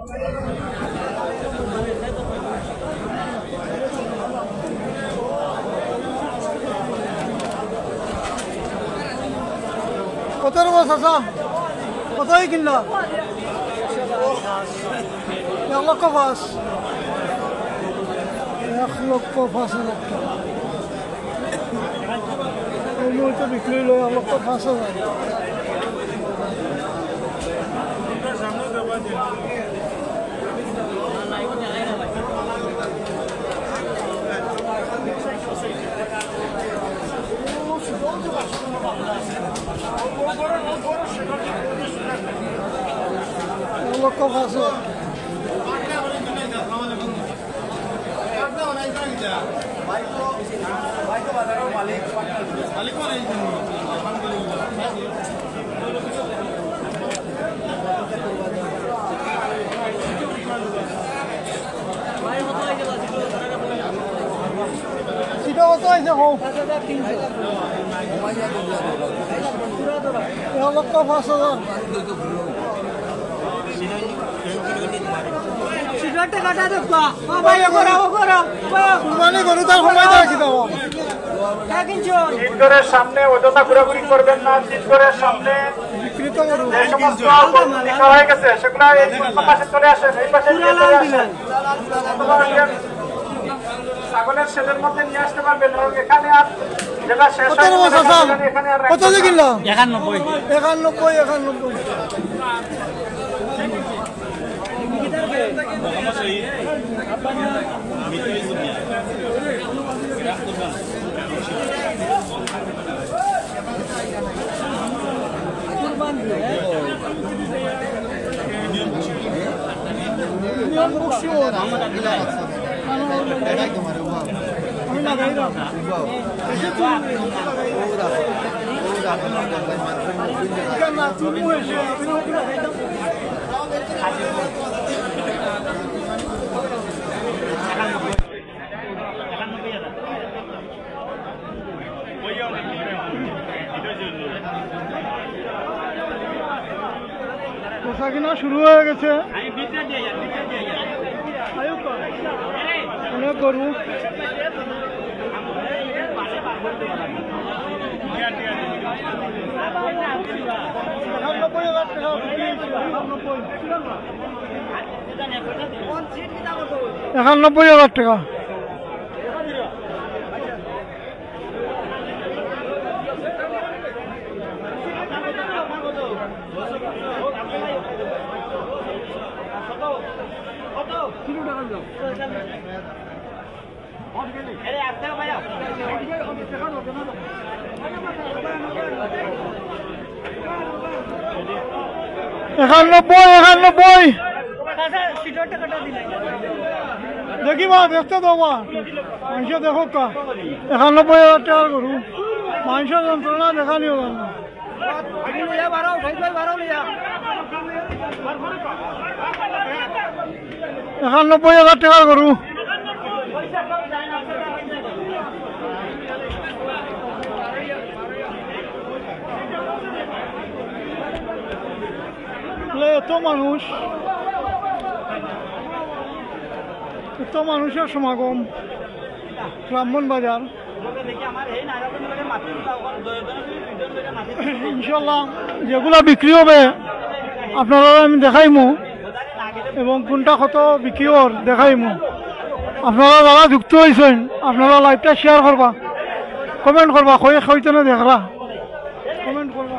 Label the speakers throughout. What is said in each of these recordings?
Speaker 1: কত রকম চাচা কতই কিনলা 1 লক্ষ 5 1 লক্ষ 5 হাজার এই মুহূর্তে বিক্রি হলো 1 লক্ষ 5 হাজার লক্ষ 5 হাজার সেটা কত আছে হোক 1 লক্ষ 5 হাজার টাকাটা দেখবা ভাই কুরবানি গরু তার সময় রাখি দাও চিৎগরের সামনে অযথা ঘোরাঘুরি করবেন না চিৎগরের সামনে বিক্রিত গরু যে সমস্ত বিক্রি হয়ে গেছে সেগুলো এই পাশে চলে আসেন এই পাশে চলে আসেন ছাগলের শেডের মধ্যে নিয়ে আসতে পারবেন এখানে আর যেটা শেষ হয় এখানে আর কত দিয়ে কিনলো 91 পোশা কিনা শুরু হয়ে গেছে অনেক গরু টাকা একানব্বই দেখি মা দেখতে দাও মা মানুষ দেখো কা 91,000 টাকার গরু মানুষ যন্ত্রণা দেখা নিও 91,000 টাকার গরু এত মানুষের সমাগম ব্রাহ্মণবাজার ইনশাল্লাহ যেগুলা বিক্রি হবে আপনারা আমি দেখাইমু এবং কোনটা কত বিক্রি হর দেখাইমু আপনারা যারা যুক্ত হয়েছেন আপনারা লাইভটা শেয়ার করবা কমেন্ট করবা হইতে না দেখরা কমেন্ট করবা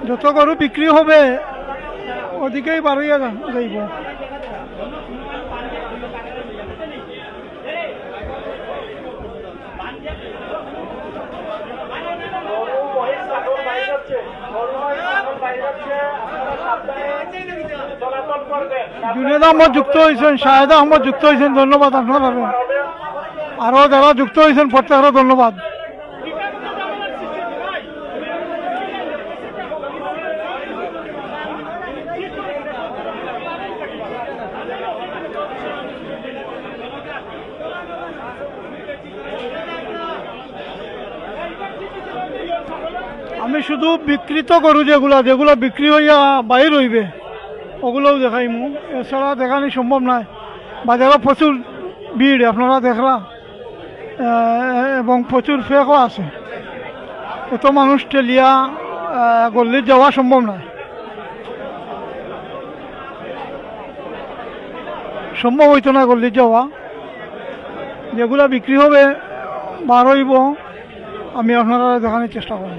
Speaker 1: যত গরু বিক্রি হবে ওদিকেই বাড়িয়ে যাইব জুনেদ আহমদ যুক্ত হয়েছেন শাহেদ আহমদ যুক্ত হয়েছেন ধন্যবাদ আপনার আরো যারা যুক্ত হয়েছেন প্রত্যেকের ধন্যবাদ আমি শুধু বিক্রিত গরু যেগুলা যেগুলো বিক্রি হইয়া বাইর হইবে ওগুলোও দেখাইমু, এছাড়া দেখানি সম্ভব নয়। বাজারে প্রচুর ভিড় আপনারা দেখলা, এবং প্রচুর ফেকও আছে। এত মানুষ ঠেলিয়া গল্লির যাওয়া সম্ভব নয়, সম্ভব হইতো না গল্লির যাওয়া। যেগুলা বিক্রি হবে বার হইব আমি আপনারা দেখানোর চেষ্টা করব,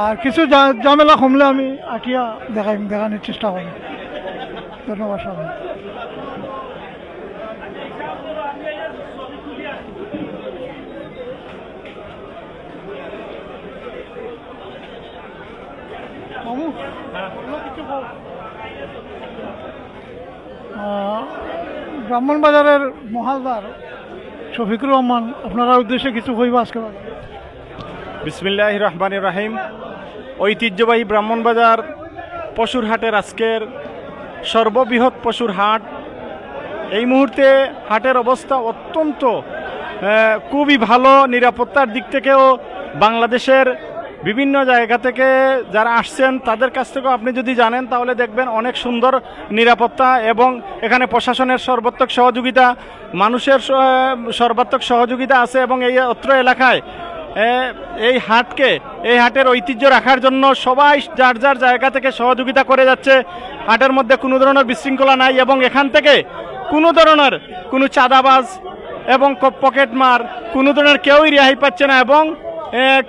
Speaker 1: আর কিছু ঝামেলা কমলে আমি আটিয়া দেখানোর চেষ্টা করব। ধন্যবাদ সবাই। ব্রাহ্মণবাজারের মহালদার শফিকুর রহমান, আপনারা উদ্দেশ্যে কিছু কইব আজকে?
Speaker 2: বিসমিল্লাহির রহমানির রহিম। ঐতিহ্যবাহী ব্রাহ্মণবাজার পশুর হাটের আজকের সর্ববৃহৎ পশুর হাট। এই মুহূর্তে হাটের অবস্থা অত্যন্ত খুবই ভালো। নিরাপত্তার দিক থেকেও বাংলাদেশের বিভিন্ন জায়গা থেকে যারা আসছেন তাদের কাছ থেকেও আপনি যদি জানেন তাহলে দেখবেন অনেক সুন্দর নিরাপত্তা, এবং এখানে প্রশাসনের সর্বাত্মক সহযোগিতা, মানুষের সর্বাত্মক সহযোগিতা আছে। এবং এই অত্র এলাকায় এই হাটের ঐতিহ্য রাখার জন্য সবাই যার যার জায়গা থেকে সহযোগিতা করে যাচ্ছে। হাটের মধ্যে কোনো ধরনের বিশৃঙ্খলা নাই, এবং এখান থেকে কোনো ধরনের কোনো চাঁদাবাজ এবং পকেটমার কোনো ধরনের কেউই রেহাই পাচ্ছে না, এবং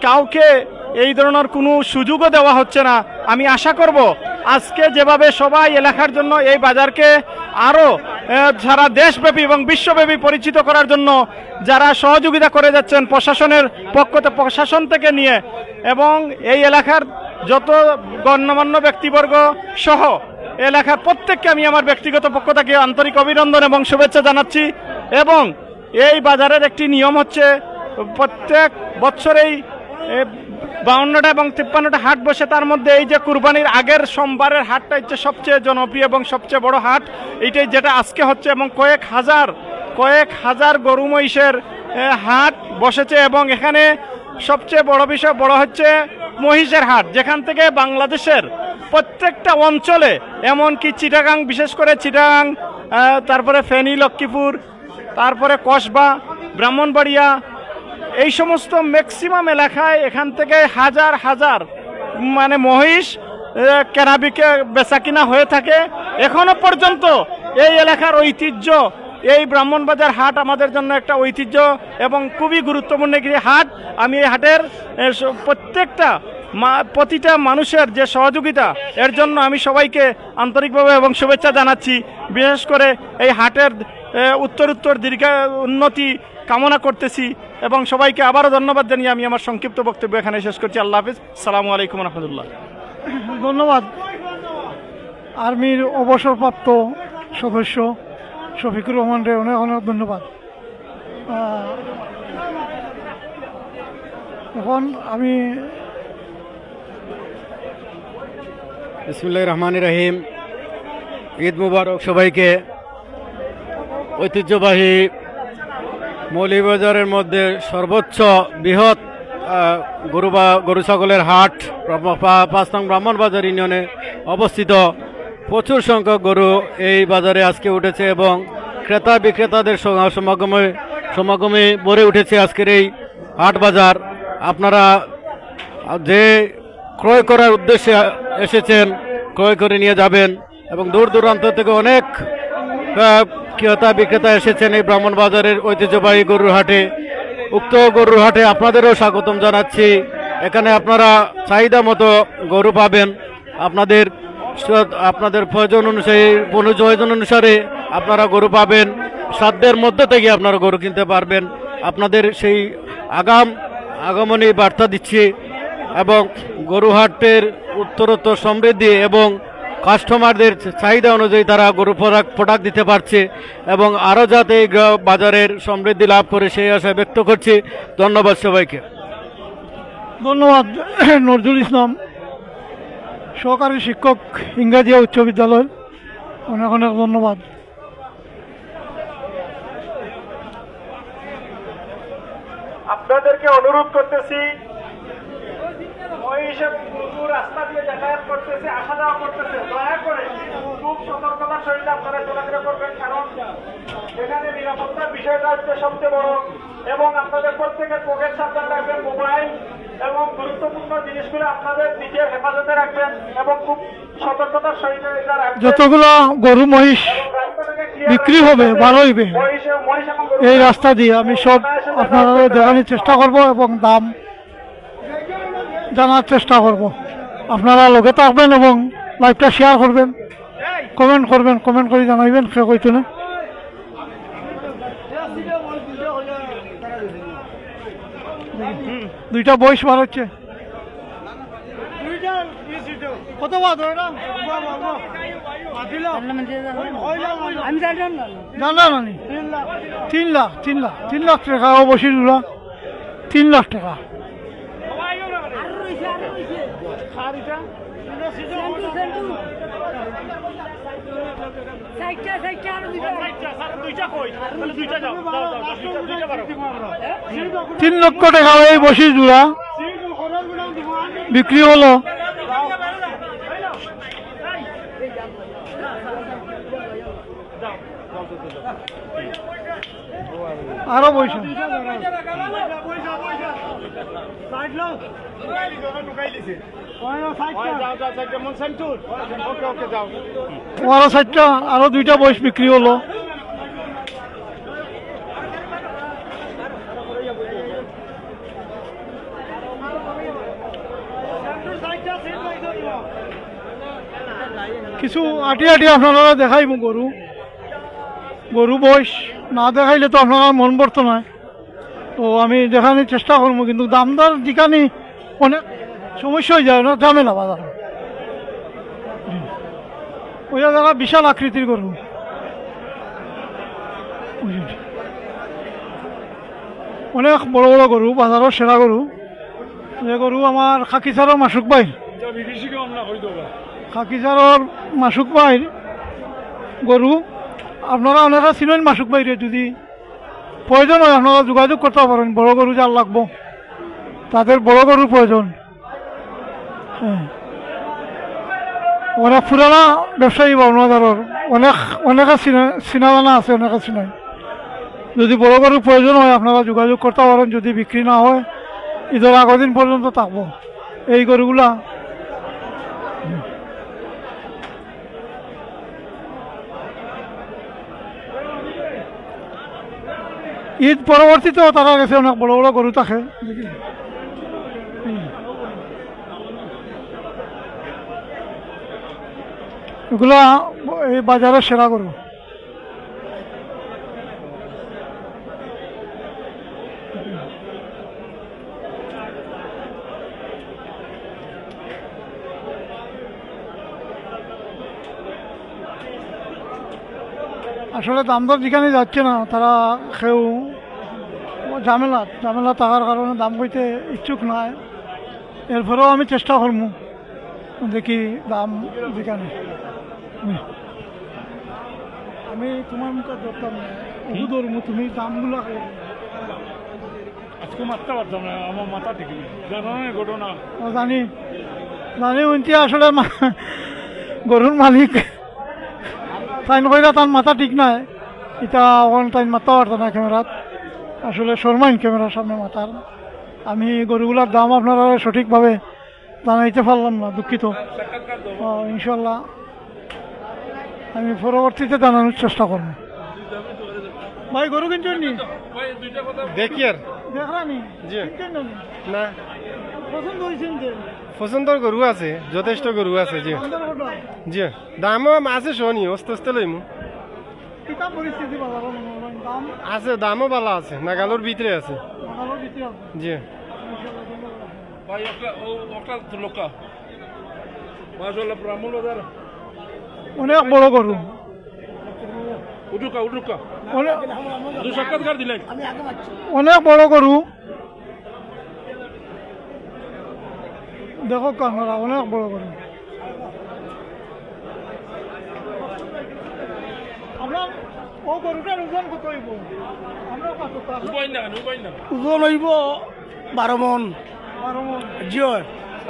Speaker 2: কাউকে এই ধরনের কোনো সুযোগও দেওয়া হচ্ছে না। আমি আশা করব আজকে যেভাবে সবাই এলাকার জন্য এই বাজারকে আরও সারা দেশব্যাপী এবং বিশ্বব্যাপী পরিচিত করার জন্য যারা সহযোগিতা করে যাচ্ছেন প্রশাসন থেকে নিয়ে, এবং এই এলাকার যত গণ্যমান্য ব্যক্তিবর্গ সহ এলাকার প্রত্যেককে আমি আমার ব্যক্তিগত পক্ষ থেকে আন্তরিক অভিনন্দন এবং শুভেচ্ছা জানাচ্ছি। এবং এই বাজারের একটি নিয়ম হচ্ছে প্রত্যেক বছরেই 52টা এবং 53টা হাট বসে। তার মধ্যে এই যে কুরবানির আগের সোমবারের হাটটা হচ্ছে সবচেয়ে জনপ্রিয় এবং সবচেয়ে বড় হাট, এইটাই যেটা আজকে হচ্ছে। এবং কয়েক হাজার গরু মহিষের হাট বসেছে, এবং এখানে সবচেয়ে বড় বিষয় হচ্ছে মহিষের হাট, যেখান থেকে বাংলাদেশের প্রত্যেকটা অঞ্চলে, এমনকি চিটাগাং, বিশেষ করে চিটাগাং, তারপরে ফেনী, লক্ষ্মীপুর, তারপরে কসবা, ব্রাহ্মণবাড়িয়া, এই সমস্ত ম্যাক্সিমাম এলাকায় এখান থেকে হাজার মানে মহিষ বেচা কিনা হয়ে থাকে। এখনো পর্যন্ত এই এলাকার ঐতিহ্য, এই ব্রাহ্মণবাজার হাট আমাদের জন্য একটা ঐতিহ্য এবং খুবই গুরুত্বপূর্ণ একটি হাট। আমি এই হাটের প্রতিটা মানুষের যে সহযোগিতা, এর জন্য আমি সবাইকে আন্তরিকভাবে এবং শুভেচ্ছা জানাচ্ছি। বিশেষ করে এই হাটের উত্তর দীর্ঘ উন্নতি কামনা করতেছি, এবং সবাইকে আবারও ধন্যবাদ জানিয়ে আমি আমার সংক্ষিপ্ত বক্তব্য এখানে শেষ করছি। আল্লাহ হাফিজ, আসসালামু আলাইকুম রহমতুল্লাহ।
Speaker 1: ধন্যবাদ। আর্মির অবসরপ্রাপ্ত সদস্য শফিকুর রহমান রে অনেক ধন্যবাদ। এখন আমি
Speaker 3: বিসমিল্লাহির রহমানির রহিম। ঈদ মুবারক সবাইকে। ঐতিহ্যবাহী মৌলভীবাজারের মধ্যে সর্বোচ্চ বৃহৎ গরু ছাগলের হাট 5 নং ব্রাহ্মণবাজার ইউনিয়নে অবস্থিত। প্রচুর সংখ্যক গরু এই বাজারে আজকে উঠেছে, এবং ক্রেতা বিক্রেতাদের সমাগমে ভরে উঠেছে আজকের এই হাট বাজার। আপনারা যে ক্রয় করার উদ্দেশ্যে এসেছেন ক্রয় করে নিয়ে যাবেন, এবং দূর দূরান্ত থেকে অনেক ক্রেতা বিক্রেতা এসেছেন এই ব্রাহ্মণবাজারের ঐতিহ্যবাহী গরুর হাটে। উক্ত গরুর হাটে আপনাদেরও স্বাগতম জানাচ্ছি। এখানে আপনারা চাহিদা মতো গরু পাবেন। আপনাদের প্রয়োজন অনুসারে আপনারা গরু পাবেন। সাধ্যের মধ্যে থেকে আপনারা গরু কিনতে পারবেন। আপনাদের সেই আগমনী বার্তা দিচ্ছি, এবং গরু হাটের উত্তরোত্তর সমৃদ্ধি এবং কাস্টমারদের চাহিদা অনুযায়ী তারা গরু প্রোডাক্ট দিতে পারছে, এবং আরও যাতে এই বাজারের সমৃদ্ধি লাভ করে সেই আশা ব্যক্ত করছি। ধন্যবাদ সবাইকে।
Speaker 1: ধন্যবাদ। নজরুল ইসলাম, সহকারী শিক্ষক, ইংরাজি উচ্চ বিদ্যালয়, অনেক ধন্যবাদ।
Speaker 2: আপনাদেরকে অনুরোধ করতেছি, মহিষ পুলিশ এবং দ্রুত রাস্তা দিয়ে যাতায়াত করতেছে, আসা যাওয়া করতেছে। দয়া করে খুব সতর্কতার সহিত আপনারা চলাফেরা করবেন, কারণ এখানে নিরাপত্তার বিষয়টা হচ্ছে সবচেয়ে বড়। এবং আপনাদের প্রত্যেকের পকেট সাবধান রাখবেন, মোবাইল এবং গুরুত্বপূর্ণ জিনিসগুলো আপনাদের নিজের হেফাজতে রাখবেন এবং খুব সতর্কতার সহিত এটা রাখবেন।
Speaker 1: যতগুলা গরু মহিষ বিক্রি হবে ভালো হইবে এই রাস্তা দিয়ে আমি সব আপনারা দেখানোর চেষ্টা করব এবং দাম জানার চেষ্টা করব। আপনারা লগে থাকবেন এবং লাইভটা শেয়ার করবেন, কমেন্ট করে জানাইবেন সে কইতো না। দুইটা বয়স বার হচ্ছে কত জানা নানি 3 লাখ টাকা অবশ্যই 3 লাখ টাকা। তিন লক্ষ টাকা এই বসি জোড়া বিক্রি হলো। আরো পয়সা আরো 2টা বয়স বিক্রি হলো। কিছু আটি আপনারা দেখাইব গরু বয়স না দেখাইলে তো আপনারা মন পড়তো না, তো আমি দেখানোর চেষ্টা করবো। কিন্তু দামদার যেখানে অনেক সমস্যা হয়ে যায় না, ঝামেলা বাজার। ওই জায়গা বিশাল আকৃতির গরু, অনেক বড় বড় গরু, বাজারের সেরা গরু। যে গরু আমার খাকিচারর মাসুক ভাই, খাকিচারর মাসুক ভাইর গরু। আপনারা অনেকে চিনেন মাসুক ভাইরে, যদি প্রয়োজন হয় আপনারা যোগাযোগ করতে পারেন। বড় গরু যার লাগবো তাদের বড় গরুর প্রয়োজন। হ্যাঁ, অনেক পুরানা ব্যবসায়ী বাবনাদারর অনেকে চিনা জানা আছে, অনেকে চিনাই। যদি বড় গরুর প্রয়োজন হয় আপনারা যোগাযোগ করতে পারেন। যদি বিক্রি না হয় ঈদের আগের দিন পর্যন্ত থাকবো এই গরুগুলা। ঈদ পরবর্তীতেও তারা গেছে অনেক বড় বড় গরু থাকে। এগুলা এই বাজারের সেরা গরু। আসলে দাম দর যেখানে যাচ্ছে না, তারা কেউ ঝামেলা থাকার কারণে দাম কইতে ইচ্ছুক নয়। এরপরেও আমি চেষ্টা করবো দেখি দাম যেখানে। আমি তোমার মুখে ধরতাম না, ধরবো তুমি দামগুলো
Speaker 4: আজকে মারতে পারতাম না, আমার মাথা ঠিক নেই। জানো না ঘটনা?
Speaker 1: জানি উনতি আসলে গরুর মালিক তাই কইরা তার মাথা ঠিক নাই। এটা তাই মাথা পারত না ক্যামেরাত, আসলে শর্মাইন ক্যামেরার সামনে মাথার। আমি গরুগুলার দাম আপনারা সঠিকভাবে জানাইতে পারলাম না, দুঃখিত। ইনশাল্লাহ আমি পরবর্তীতে জানানোর চেষ্টা করব। ভাই গরু কিনছেন নি?
Speaker 3: দেখি আর
Speaker 1: দেখরানি
Speaker 3: না,
Speaker 1: পছন্দ হয়েছেন?
Speaker 3: পছন্দর গরু আছে, যথেষ্ট গরু আছে। জি জি, দামও আছে, শোনি অস্তে অস্তে লইমু।
Speaker 1: পরিস্থিতি দাম
Speaker 3: আছে, দামও ভালো আছে, নাগালোর ভিতরে আছে। জি
Speaker 4: ভাই লোকা মাশাআল্লাহ ব্রাহ্মণ বাজার
Speaker 1: অনেক বড় গরু।
Speaker 4: উঠুকা সাক্ষাৎকার দিলেন।
Speaker 1: অনেক বড় গরু, দেখো আপনারা, অনেক বড় গরু। আপনার ও গরুটার ওজন কত হইব? ওজন হইব 12 মন। 12 মন? জি।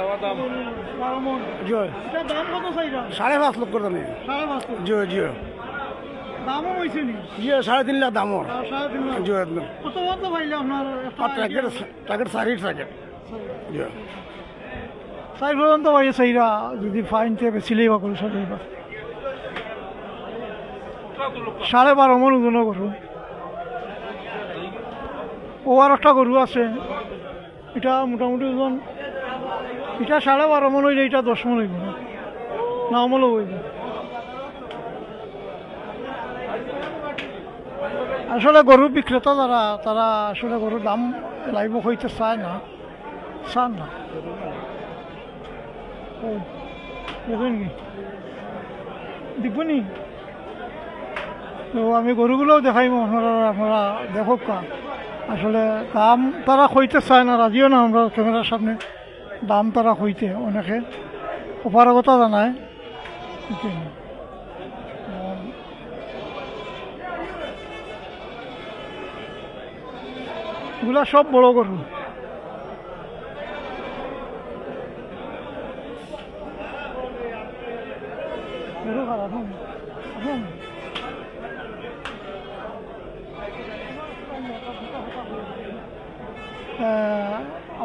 Speaker 4: চাওয়া দাম
Speaker 1: 12 মন
Speaker 5: জয়
Speaker 1: এটা দাম কত চাইরা
Speaker 5: 5.5 লক্ষ দামে
Speaker 1: 5.5
Speaker 5: জয় জয়
Speaker 1: দামও হইছে নি
Speaker 5: জয় 3.5 লাখ দামর
Speaker 1: 3.5 লাখ
Speaker 5: জয়
Speaker 1: কত মত পাইলে আপনার
Speaker 5: আর টার্গেট সারির টার্গেট জয়
Speaker 1: 4 পর্যন্ত পাইছে চাইরা যদি ফাইনতে বেচিলেই বা করে সাইবা 12.5 মন ওজন গরু ও আর একটা গরু আছে এটা মোটামুটি ওজন এটা 12.5 মন হইলে এটা 10 মন হইব না আমলও হইব আসলে গরু বিক্রেতা যারা তারা আসলে গরুর দাম লাইব হইতে চায় না চান না দেখবেন কি দেখবনি তো আমি গরুগুলোও দেখাইব আপনারা দেখক আসলে দাম তারা হইতে চায় না রাজিও না আমরা ক্যামেরার সামনে দাম তারা হইতে অনেকে অপারগতা জানায় এগুলা সব বড় গরু গরু খারাপ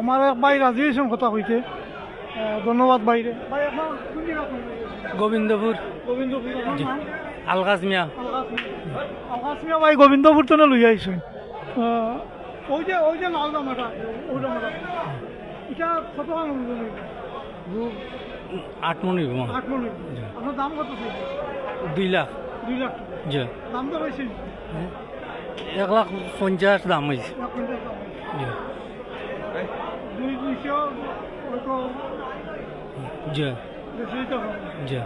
Speaker 1: আমার এক ভাই রাজি হয়েছেন কথা কইতে ধন্যবাদ বাইরে
Speaker 3: গোবিন্দপুর
Speaker 1: গোবিন্দপুর
Speaker 3: আলগাজ মিয়া
Speaker 1: আলগাসমিয়া ভাই গোবিন্দপুর তো লই আইছেন ওই যে লাল জামাটা ওই জামাটা এটা কত টাকা
Speaker 3: 8 মন
Speaker 1: 8 মন আপনার দাম কত
Speaker 3: 2 লাখ
Speaker 1: 2 লাখ
Speaker 3: জি
Speaker 1: দাম তো হয়েছে
Speaker 3: 1,50,000 দাম হয়েছে জি জি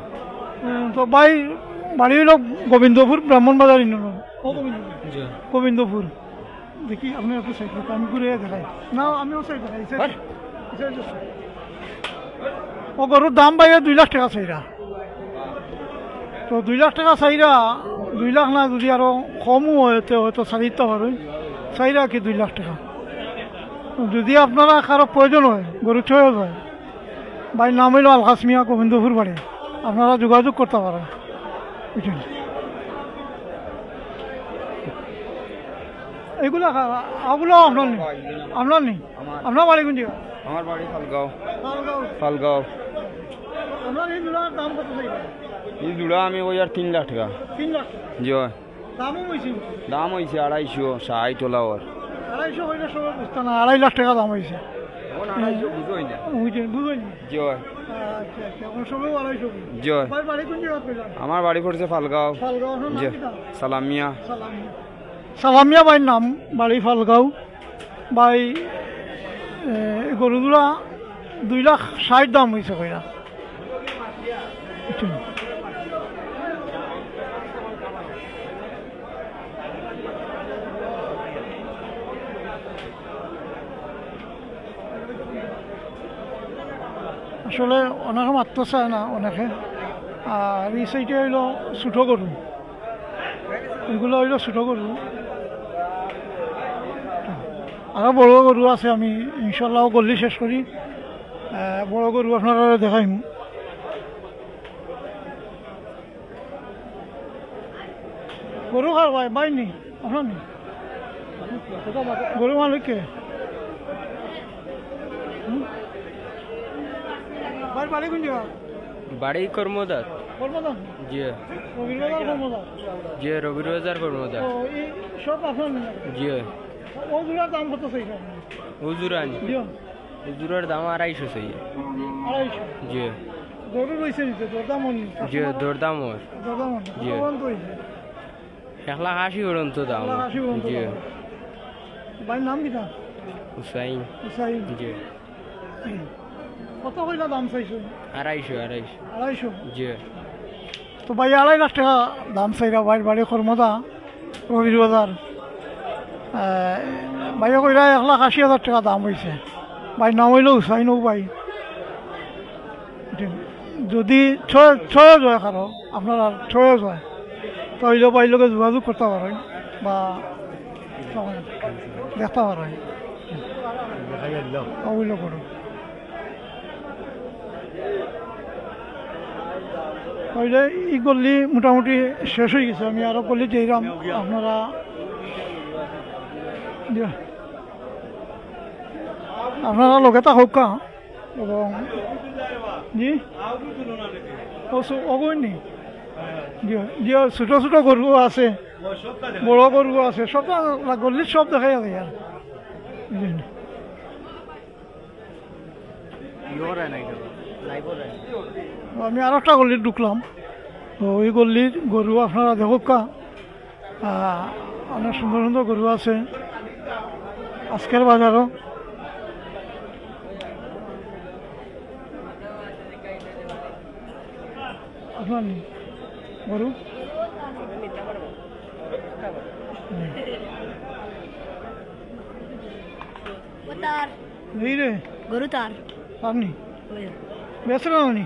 Speaker 1: তো ভাই বাড়ি হইল গোবিন্দপুর ব্রাহ্মণবাজার ইউনিয়ন
Speaker 3: জি
Speaker 1: গোবিন্দপুর দেখি আপনি একটু সাইড আমি ঘুরে দেখাই না আমিও সাইড দেখাই ও গরুর দাম পাইয়া 2 লাখ টাকা চাইরা তো 2 লাখ টাকা চাইরা 2 লাখ না যদি আরো কমও হয়তো হয়তো চারিতে পারে চাইরা কি 2 লাখ টাকা যদি আপনারা কারো প্রয়োজন হয় গরু ছয়ও যায় ভাই নাম হইল আলগাসমিয়া গোবিন্দপুর বাড়ি আপনারা যোগাযোগ করতে পারেন এগুলো ওগুলো আপনার নেই আপনার বাড়ি কোন জায়গা
Speaker 6: আমার বাড়ি ফালগাঁও
Speaker 1: ফালগাঁও
Speaker 6: ফালগাঁও
Speaker 1: আপনার এই জোড়ার দাম কত চাইবে
Speaker 6: এই জোড়া আমি ওই আর 3 লাখ টাকা
Speaker 1: 3 লাখ
Speaker 6: জয়
Speaker 1: দামও হয়েছে
Speaker 6: দাম হয়েছে 250 60 তোলা ওর
Speaker 1: 250 হইলে সবাই বুঝতে না 2.5 লাখ টাকা দাম হয়েছে
Speaker 6: বুঝোই না
Speaker 1: বুঝলেন
Speaker 6: জয়
Speaker 1: আচ্ছা আচ্ছা এখন সবাই 250
Speaker 6: জয়
Speaker 1: ভাই বাড়ি কোন জায়গা পেলাম
Speaker 6: আমার বাড়ি পড়ছে ফালগাঁও
Speaker 1: ফালগাঁও
Speaker 6: জয় সালামিয়া
Speaker 1: সালামিয়া ভাইয়ের নাম বাড়ি ফালগাঁও ভাই গরুগুলা 2 লাখ 60 দাম হয়েছে কইরা আসলে অনেকে মাত্র চায় না অনেকে আর এই সাইডে হইল ছোটো গরু এগুলো হইল ছোটো গরু আরও বড় গরু আছে আমি ইনশাল্লাহ গল্লি শেষ করি বড় গরু আপনারা দেখাইম গরু খার ভাই বাইনি আপনার নি গরু মালিককে ভাই বাড়ি কোন জায়গা
Speaker 6: বাড়ি কর্মদার
Speaker 1: কর্মদান
Speaker 6: জি
Speaker 1: রবিবাজার কর্মদান
Speaker 6: জি রবির বাজার কর্মদার
Speaker 1: তো এই সব আপনার
Speaker 6: জি
Speaker 1: ও জোড়ার দাম কত চাইছে
Speaker 6: হুজুরানি
Speaker 1: দিও
Speaker 6: হুজুরের দাম 250 চাই
Speaker 1: 250
Speaker 6: জি
Speaker 1: গরু রয়েছে নিতে দরদাম
Speaker 6: জি দরদাম ওর
Speaker 1: দরদাম
Speaker 6: জি।
Speaker 1: কত হইছে
Speaker 6: 180 পর্যন্ত দাম
Speaker 1: 180 পর্যন্ত
Speaker 6: জি
Speaker 1: দাম। ভাই নাম কি না
Speaker 6: হুসাইন
Speaker 1: হুসাইন
Speaker 6: জি
Speaker 1: কত কইলা দাম চাইছো
Speaker 6: 250
Speaker 1: 250
Speaker 6: জি
Speaker 1: তো ভাই 2.5 লাখ টাকা দাম চাইরা ভাই বাড়ি কর্মদা রবির বাজার ভাইয়া কইরা 1,80,000 টাকা দাম হয়েছে ভাই নাম হইল হুসাইনও ভাই যদি ছয় যায় কারো আপনারা ছয় যায় তাহলে ভাই লোকে যোগাযোগ করতে পারেন বা দেখতে পারেন ওইগুলো করুন হইলে ই গল্লি মোটামুটি শেষ হয়ে গেছে, আমি আরো গল্লি যেরাম আপনারা আপনারা লগে থাকুক এবং জি অগৈনি যে ছোট ছোট গরু আছে, বড় গরু আছে, সব গল্লির সব দেখাই আছে আর আমি আর একটা গল্লির ঢুকলাম। তো ওই গল্লির গরু আপনারা দেখুক অনেক সুন্দর সুন্দর গরু আছে আজকের বাজারও। আপনার নেই গরু এই রে
Speaker 7: গরু তার
Speaker 1: আপনি বেচলেন আপনি?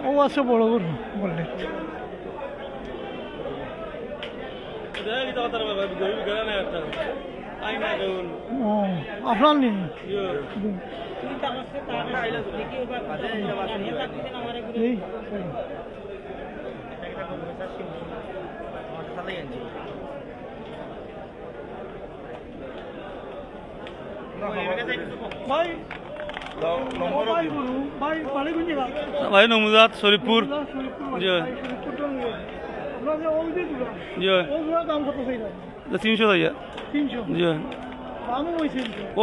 Speaker 1: ও আছে বড় গরু বললে ও আপনার নেই এই ভাই
Speaker 4: ভাই নমুজাত শরীফপুর জি জি 300 হইয়া জি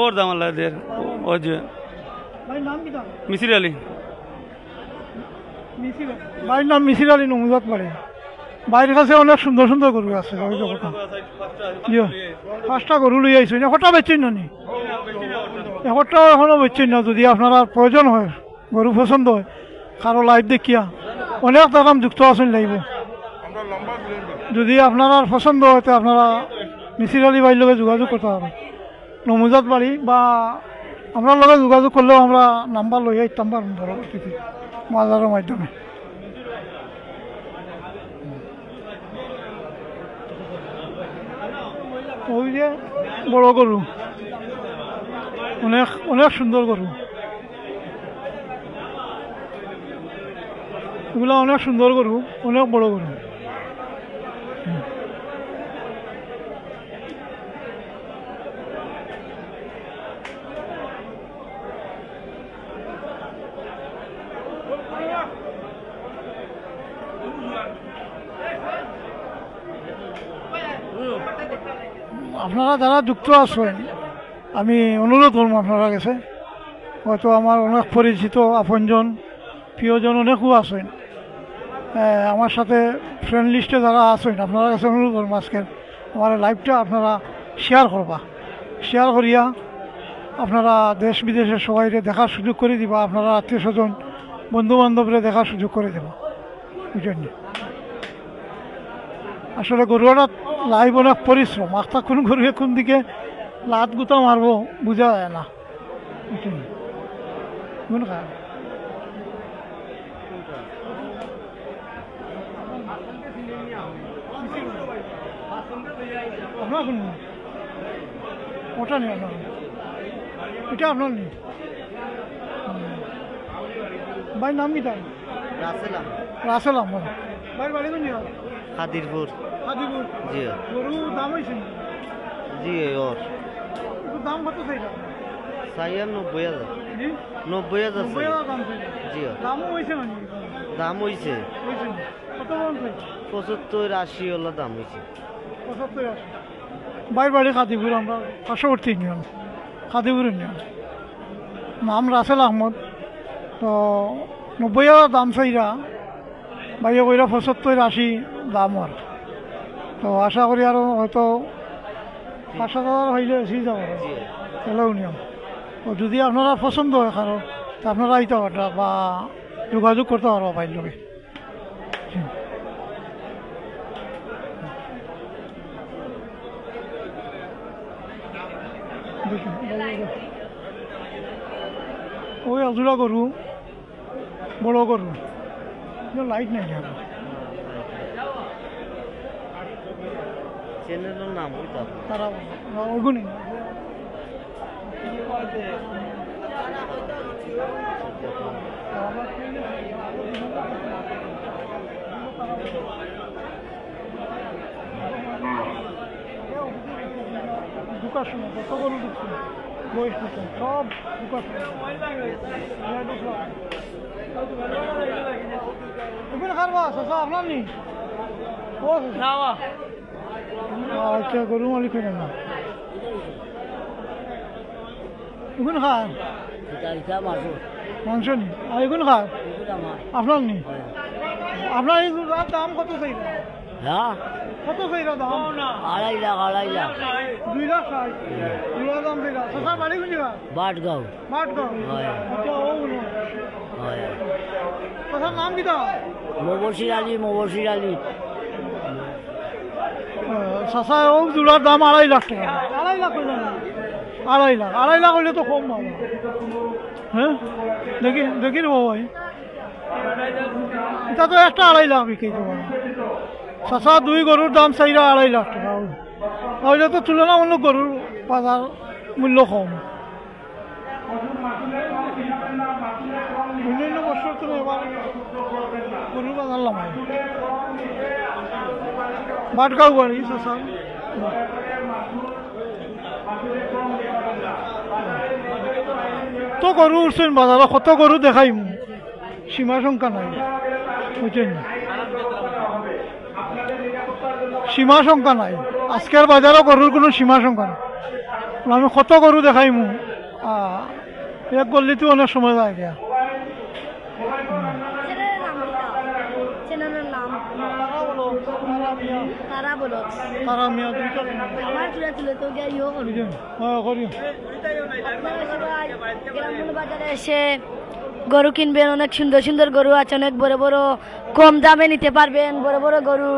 Speaker 4: ওর দাম আল্লাহ দের ও জি মিসির আলী
Speaker 1: ভাইয়ের নাম মিসির আলী নমুজাত বাড়ি। বাইরের কাছে অনেক সুন্দর সুন্দর গরু আছে, পাঁচটা গরু লই আইস একটা বেচছেন না নি একটা এখনো বেচছেন না। যদি আপনার প্রয়োজন হয় গরু পছন্দ হয় কারো লাইভ দেখিয়া অনেক দাম যুক্ত আছেন লাইব, যদি আপনার পছন্দ হয় তো আপনারা মিসির আলী ভাইয়ের লগে যোগাযোগ করতে হবে নমুজাত বাড়ি, বা আমরা লগে যোগাযোগ করলেও আমরা নাম্বার লই আইতাম পারব পরবর্তীতে বাজারের মাধ্যমে। ওই যে বড় গরু অনেক অনেক সুন্দর গরু, এগুলো অনেক সুন্দর গরু, অনেক বড় গরু। আপনারা যারা যুক্ত আছেন আমি অনুরোধ করব আপনারা কাছে, হয়তো আমার অনেক পরিচিত আপনজন প্রিয়জন অনেকও আছেন, আমার সাথে ফ্রেন্ড লিস্টে যারা আছেন আপনারা কাছে অনুরোধ করব আজকের আমার লাইভটা আপনারা শেয়ার করবা, শেয়ার করিয়া আপনারা দেশ বিদেশের সবাইকে দেখার সুযোগ করে দিবা, আপনারা আত্মীয় স্বজন বন্ধু বান্ধবরে দেখার সুযোগ করে দেবা। এই জন্য আসলে গরুটা লাইভ অনেক পরিশ্রম, আখটা কোন গরুকে কোন দিকে লাত গুতা মারবো বোঝা যায় না। কোন খায় আপনার কোন ওটা নেই আপনার, এটা আপনার নেই। ভাই নাম কি তাই? রাসেল আহমদ। ভাই বাড়ি কোন জায়গা?
Speaker 8: খাদিরপুর।
Speaker 1: খাদিরপুর
Speaker 8: জি
Speaker 1: গরু দাম হয়েছে
Speaker 8: জি ওর
Speaker 1: দাম কত চাইটা?
Speaker 8: চাইয়া 90,000।
Speaker 1: জি
Speaker 8: 90,000
Speaker 1: 90,000 দাম চাই।
Speaker 8: জি
Speaker 1: দামও হয়েছে মানে
Speaker 8: দাম হয়েছে
Speaker 1: হয়েছে কত দাম চাই?
Speaker 8: 75-80 হলো দাম হয়েছে।
Speaker 1: 75-80। বাইর বাড়ি খাদিপুর, আমরা পার্শ্ববর্তী ইউনিয়ন খাদিপুর ইউনিয়ন। নাম রাসেল আহমদ। তো 90,000 দাম চাইরা বাইরে কইরা 75-80 দাম আর। তো আশা করি আরো হয়তো 5,000 হইলে বেশি যাব তাহলে নিয়ম। তো যদি আপনারা পছন্দ হয় কারো তা আপনারা আইতে পারবা বা যোগাযোগ করতে পারবা বাইর লোকে। ওই আজুরা গরু বড় গরু লাইট নাই
Speaker 8: চ্যানেলের নাম কইতাম
Speaker 1: তারা ওগুনি ঢুকার সময় কত গরু ঢুকছে বয়স ঢুকছে সব ঢুকার সময় খারবা শশা আপনার নি ও আচ্ছা গরু মালিক হইলেন না এগুন খান মাংস নি আর এগুন খান আপনার নি আপনার এই গরুর দাম কত চাইল
Speaker 8: হ্যাঁ
Speaker 1: কত চাইল দাম
Speaker 8: 2.5 লাখ 2.5 লাখ
Speaker 1: 2 লাখ 60 2 লাখ দাম চাইল শশা বাড়ি কোন জায়গা
Speaker 8: বাটগাঁও
Speaker 1: মাঠগাঁও আচ্ছা ও
Speaker 8: হয়
Speaker 1: শশার নাম কি দাম
Speaker 8: মবশির আলী
Speaker 1: শশা ও জোড়ার দাম 2.5 লাখ টাকা 2.5 লাখ হইল না 2.5 লাখ হইলে তো কম ভালো হ্যাঁ দেখি রে ভাই এটা তো একটা 2.5 লাখ বিক্রি তো শশা 2 গরুর দাম চাইরা 2.5 লাখ টাকা তাহলে তো তুলনামূলক গরুর বাজার মূল্য কম অন্যান্য বছর তো এবার গরুর বাজার লামাই বাটগাঁও বাড়ি শশা তো গরু উঠছেন বাজারে কত গরু দেখাই সীমা সংখ্যা নাই বুঝছেন সীমা সংখ্যা নাই আজকের বাজারে গরুর কোনো সীমা সংখ্যা নাই আমি কত গরু দেখাইমু এক গল্লিতে অনেক সময় যায় গিয়া তারা মিয়া দুইটা
Speaker 7: বাজারে এসে গরু কিনবেন অনেক সুন্দর সুন্দর গরু আছে অনেক বড় বড় কম দামে নিতে পারবেন বড় বড় গরু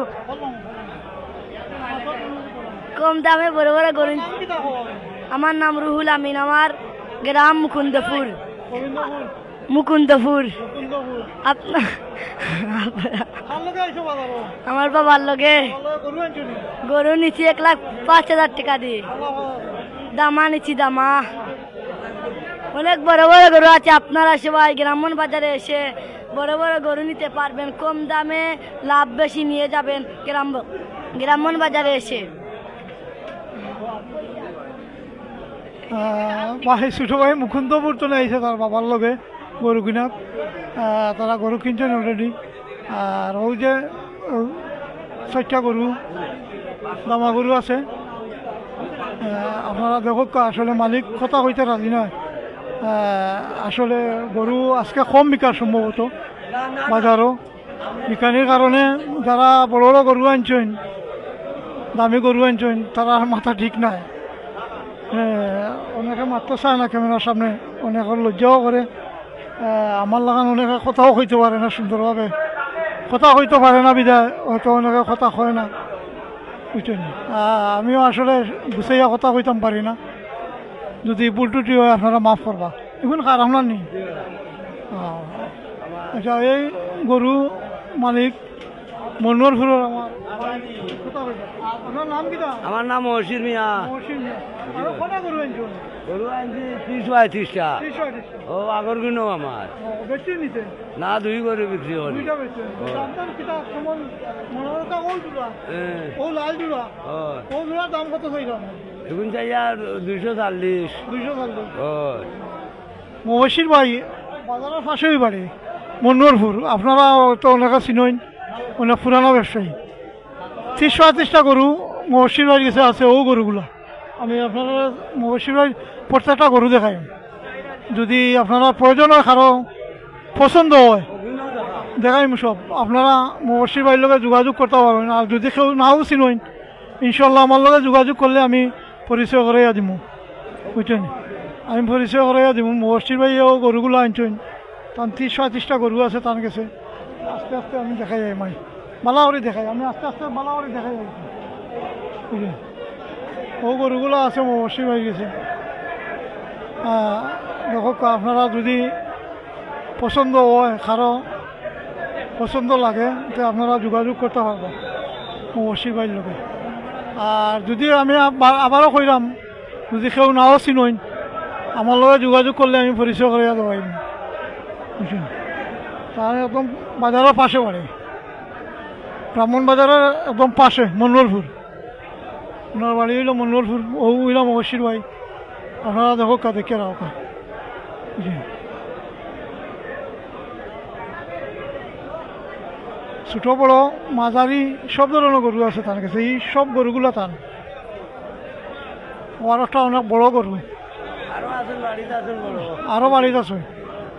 Speaker 7: কম দামে বড় বড় গরু আমার নাম রুহুল আমিন আমার গ্রাম মুকুন্দপুর আমার বাবার লগে গরু নিচ্ছি 1,05,000 টাকা দিয়ে দামা নিচ্ছি দামা অনেক বড় বড় গরু আছে আপনারা সবাই গ্রামীণ বাজারে এসে বড় বড় গরু নিতে পারবেন কম দামে লাভ বেশি নিয়ে যাবেন গ্রামীণ বাজারে এসে
Speaker 1: ছোট ভাই মুকুন্দপুর তো আইছে তার বাবার লগে গরু কিনাত তারা গরু কিনছেন অলরেডি আর ওই যে 4টা গরু দামা গরু আছে আপনারা দেখুক আসলে মালিক কথা হইতে রাজি নয় আসলে গরু আজকে কম বিকার সম্ভবত বাজারও বিকানির কারণে যারা বড় বড় গরু আনছেন দামি গরু আনছেন তারা মাথা ঠিক নাই অনেকে মাত্র চায় না ক্যামেরার সামনে অনেকের লজ্জাও করে আমার লাগান অনেকে কথাও কইতে পারে না সুন্দরভাবে কথা কইতে পারে না বিদায় হয়তো অনেকে কথা কয় না বুঝছেন আমিও আসলে গুছাইয়া কথা কইতাম পারি না যদি ভুল টুটি হয় আপনারা মাফ করবা এখন কার আপনার নেই আচ্ছা এই গরু মালিক মনোহরপুরের আমার আপনার নাম কি
Speaker 8: আমার নাম মহসির মিয়া
Speaker 1: গরু আনছেন
Speaker 8: গরু আনছি 30-35টা ও আগর কিনো আমার
Speaker 1: বেশি নিছে
Speaker 8: না 2 গরু বিক্রি করি
Speaker 1: দুইটা বেশি দাম কিটা কেমন মনোহরটা ওই দুলা ও লাল দুলা ও দুলার দাম কত চাইরা
Speaker 8: এখন চাইয়া 240 ও
Speaker 1: মহসির ভাই বাজারের পাশেই বাড়ি মনোহরপুর আপনারা তো অনেকে চিনেন অনেক পুরানো ব্যবসায়ী 30-35টা গরু মহসির বাড়ির কাছে আছে ও গরুগুলা আমি আপনারা মহসির বাড়ির প্রত্যেকটা গরু দেখাই যদি আপনারা প্রয়োজন হয় কারো পছন্দ হয় দেখাইম সব আপনারা মহসির বাড়ির লগে যোগাযোগ করতে পারবেন আর যদি কেউ নাও চিনেন ইনশাল্লাহ আমার লগে যোগাযোগ করলে আমি পরিচয় করাইয়া দিব বুঝছেন আমি পরিচয় করাইয়া দিব মহসির বাড়িও গরুগুলো আনছেন তার 30-35টা গরু আছে তার কাছে আস্তে আস্তে আমি দেখাই যাই মাই বালা করে দেখাই আমি আস্তে আস্তে বালা করে দেখাই যাই বুঝলেন ও গরুগুলো আছে মহসির হয়ে গেছে দেখো আপনারা যদি পছন্দ হয় কারো পছন্দ লাগে তো আপনারা যোগাযোগ করতে পারবেন মহসির বাড়ির লোকে আর যদি আমি আবারও কইলাম যদি কেউ নাও চিনইন আমার লগে যোগাযোগ করলে আমি পরিচয় করে দেওয়াই বুঝছেন। তার একদম বাজারের পাশে বাড়ি, ব্রাহ্মণ বাজারের একদম পাশে মনোহরপুর। ওনার বাড়ি হইল মনোহরপুর, ও হইলাম অবশ্যই ভাই। আপনারা দেখো কা দেখে রাখো কা বুঝছেন। ছোট বড় মাঝারি সব ধরনের গরু আছে তার কাছে, এই সব গরুগুলো তার। আর একটা অনেক বড় গরু, আরো বাড়িতে আছে,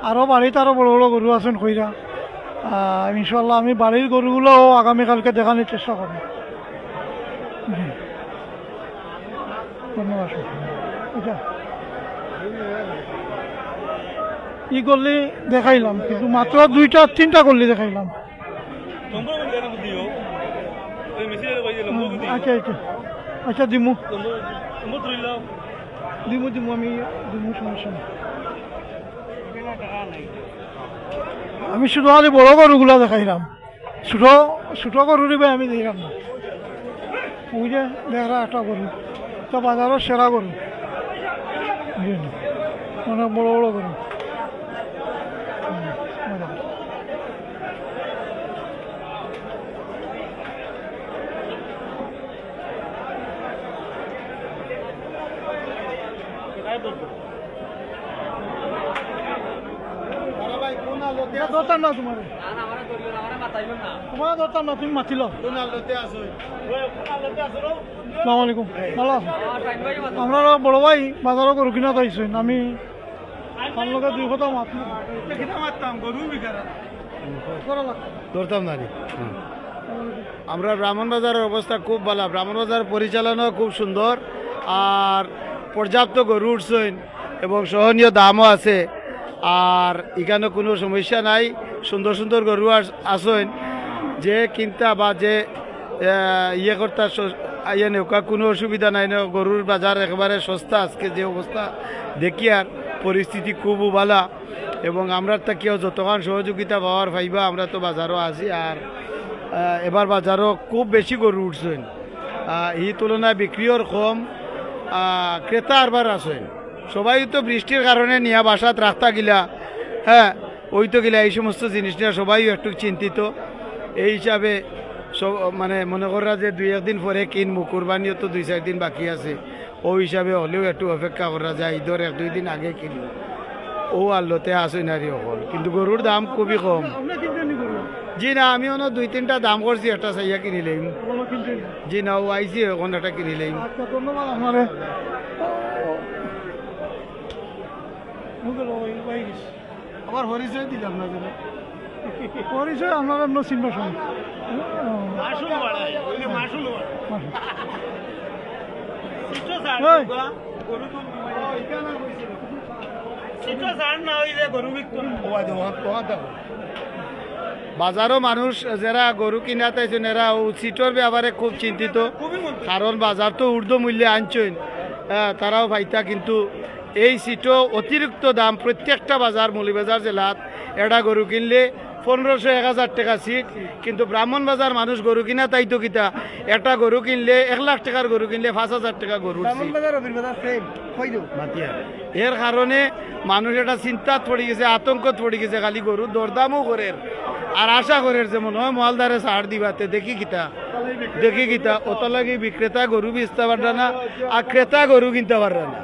Speaker 1: আরো বাড়িতে আরো বড় বড় গরু আছেন কইরা। ইনশাল্লাহ আমি বাড়ির গরুগুলো আগামীকালকে দেখানোর চেষ্টা করব। ধন্যবাদ। আচ্ছা ই গল্লি দেখাইলাম, কিন্তু মাত্র 2-3টা গল্লি দেখাইলাম। আচ্ছা আচ্ছা আচ্ছা দিমু দিমু দিমু আমি দিমু, সমস্যা নেই। আমি শুধু আজ বড় গরুগুলা দেখাইলাম, ছোট ছোট গরু দিবে আমি দেখলাম না। ওই যে দেখা একটা গরু তো বাজারের সেরা গরু, অনেক বড় বড় গরু। দরকার না তোমার, তোমার দরকার না, তুমি মাতিল। আসসালামু আলাইকুম, ভালো আছো? আমরা বড় ভাই বাজারও গরু কিনা পাইছেন, আমি তার লগে 2 কথা মারতাম গরু
Speaker 5: ধরতাম না। আমরা ব্রাহ্মণবাজারের অবস্থা খুব ভালো, ব্রাহ্মণবাজার পরিচালনা খুব সুন্দর, আর পর্যাপ্ত গরু উঠছেন এবং সহনীয় দামও আছে। আর এখানে কোনো সমস্যা নাই, সুন্দর সুন্দর গরু আসেন, যে কিনতা বা যে ইয়ে করতা ইয়ে নৌকা কোনো অসুবিধা নাই না। গরুর বাজার একেবারে সস্তা, আজকে যে অবস্থা দেখি আর পরিস্থিতি খুব ভালো। এবং আমরা কেউ যতক্ষণ সহযোগিতা পাওয়ার পাইবা, আমরা তো বাজারও আছি। আর এবার বাজারও খুব বেশি গরু উঠছেন, এই তুলনায় বিক্রিও কম, ক্রেতা আরবার আসেন। সবাই তো বৃষ্টির কারণে নিয়া বাসাত রাস্তা গিলা, হ্যাঁ ওই তো গিলা, এই সমস্ত জিনিস নিয়ে সবাই একটু চিন্তিত। এই হিসাবে সব মানে মনে করা যে 2-1 দিন পরে কিনবো, কোরবানিও তো 2-4 দিন বাকি আছে, ওই হিসাবে হলেও একটু অপেক্ষা করা যায়, ঈদের 1-2 দিন আগে কিনবো। ও আল্লোতে আসেন আর হল, কিন্তু গরুর দাম খুবই কম। জি না, আমি অন্য 2-3টা দাম করছি, একটা চাইয়া কিনিলাম। জি না, ও আইসি এখন একটা কিনিলাম।
Speaker 1: আমার পরিচয় দিলাম না, পরিচয় আপনারা চিনব সবাই।
Speaker 5: বাজারও মানুষ যারা গরু কিনা তাইছেন এরা সিটর ব্যাপারে খুব চিন্তিত, কারণ বাজার তো ঊর্ধ্ব মূল্যে আনছেন, তারাও ভাইতা। কিন্তু এই সিটও অতিরিক্ত দাম, প্রত্যেকটা বাজার মৌলভীবাজার জেলাত এটা গরু কিনলে 1500-1000 টাকা সিট, কিন্তু ব্রাহ্মণ বাজার মানুষ গরু কিনা তাই তো কিতা, একটা গরু কিনলে 1 লাখ টাকার গরু কিনলে 5000 টাকা গরু। এর কারণে মানুষ এটা চিন্তাত পড়ে গেছে, আতঙ্কত পড়ে গেছে, খালি গরু দরদামও করে আর আশা করে যেমন হয় মালদারে ছাড় দিবাতে দেখি কিতা অত লাগে বিক্রেতা গরু বেচতে পারবে না, আর ক্রেতা গরু কিনতে পারবে না।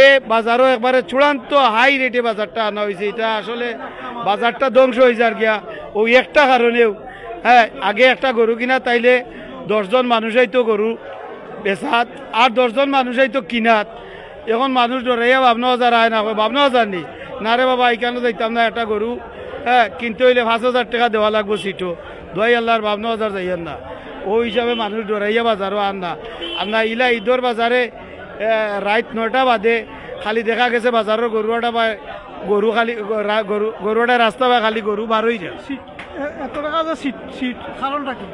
Speaker 5: এ বাজারও একবারে চূড়ান্ত হাই রেটে বাজারটা আনা হয়েছে। এটা আসলে বাজারটা ধ্বংস হয়ে যার গিয়া ওই একটা কারণেও। হ্যাঁ, আগে একটা গরু কিনা তাইলে 10 জন মানুষই তো গরু বেচাত, আর 10 জন মানুষই তো কিনাত। এখন মানুষ ডরাইয়া ভাবনা হাজার আয় না, ভাবনা হাজার নেই না রে বাবা, এখানে যাইতাম না, একটা গরু হ্যাঁ কিনতে হইলে 5000 টাকা দেওয়া লাগবো সিটও, দোয়াই আল্লাহর ভাবনা হাজার যাইয়েন না। ওই হিসাবে মানুষ ডরাইয়া বাজারও আর না ইলা ঈদর বাজারে রাত 9টা বাদে খালি দেখা গেছে বাজারের গরুয়াটা বা গরু খালি গরুয়াটা রাস্তা বা খালি গরু বার হয়ে যায়।
Speaker 1: এত টাকা যে সিট কারণটা কি?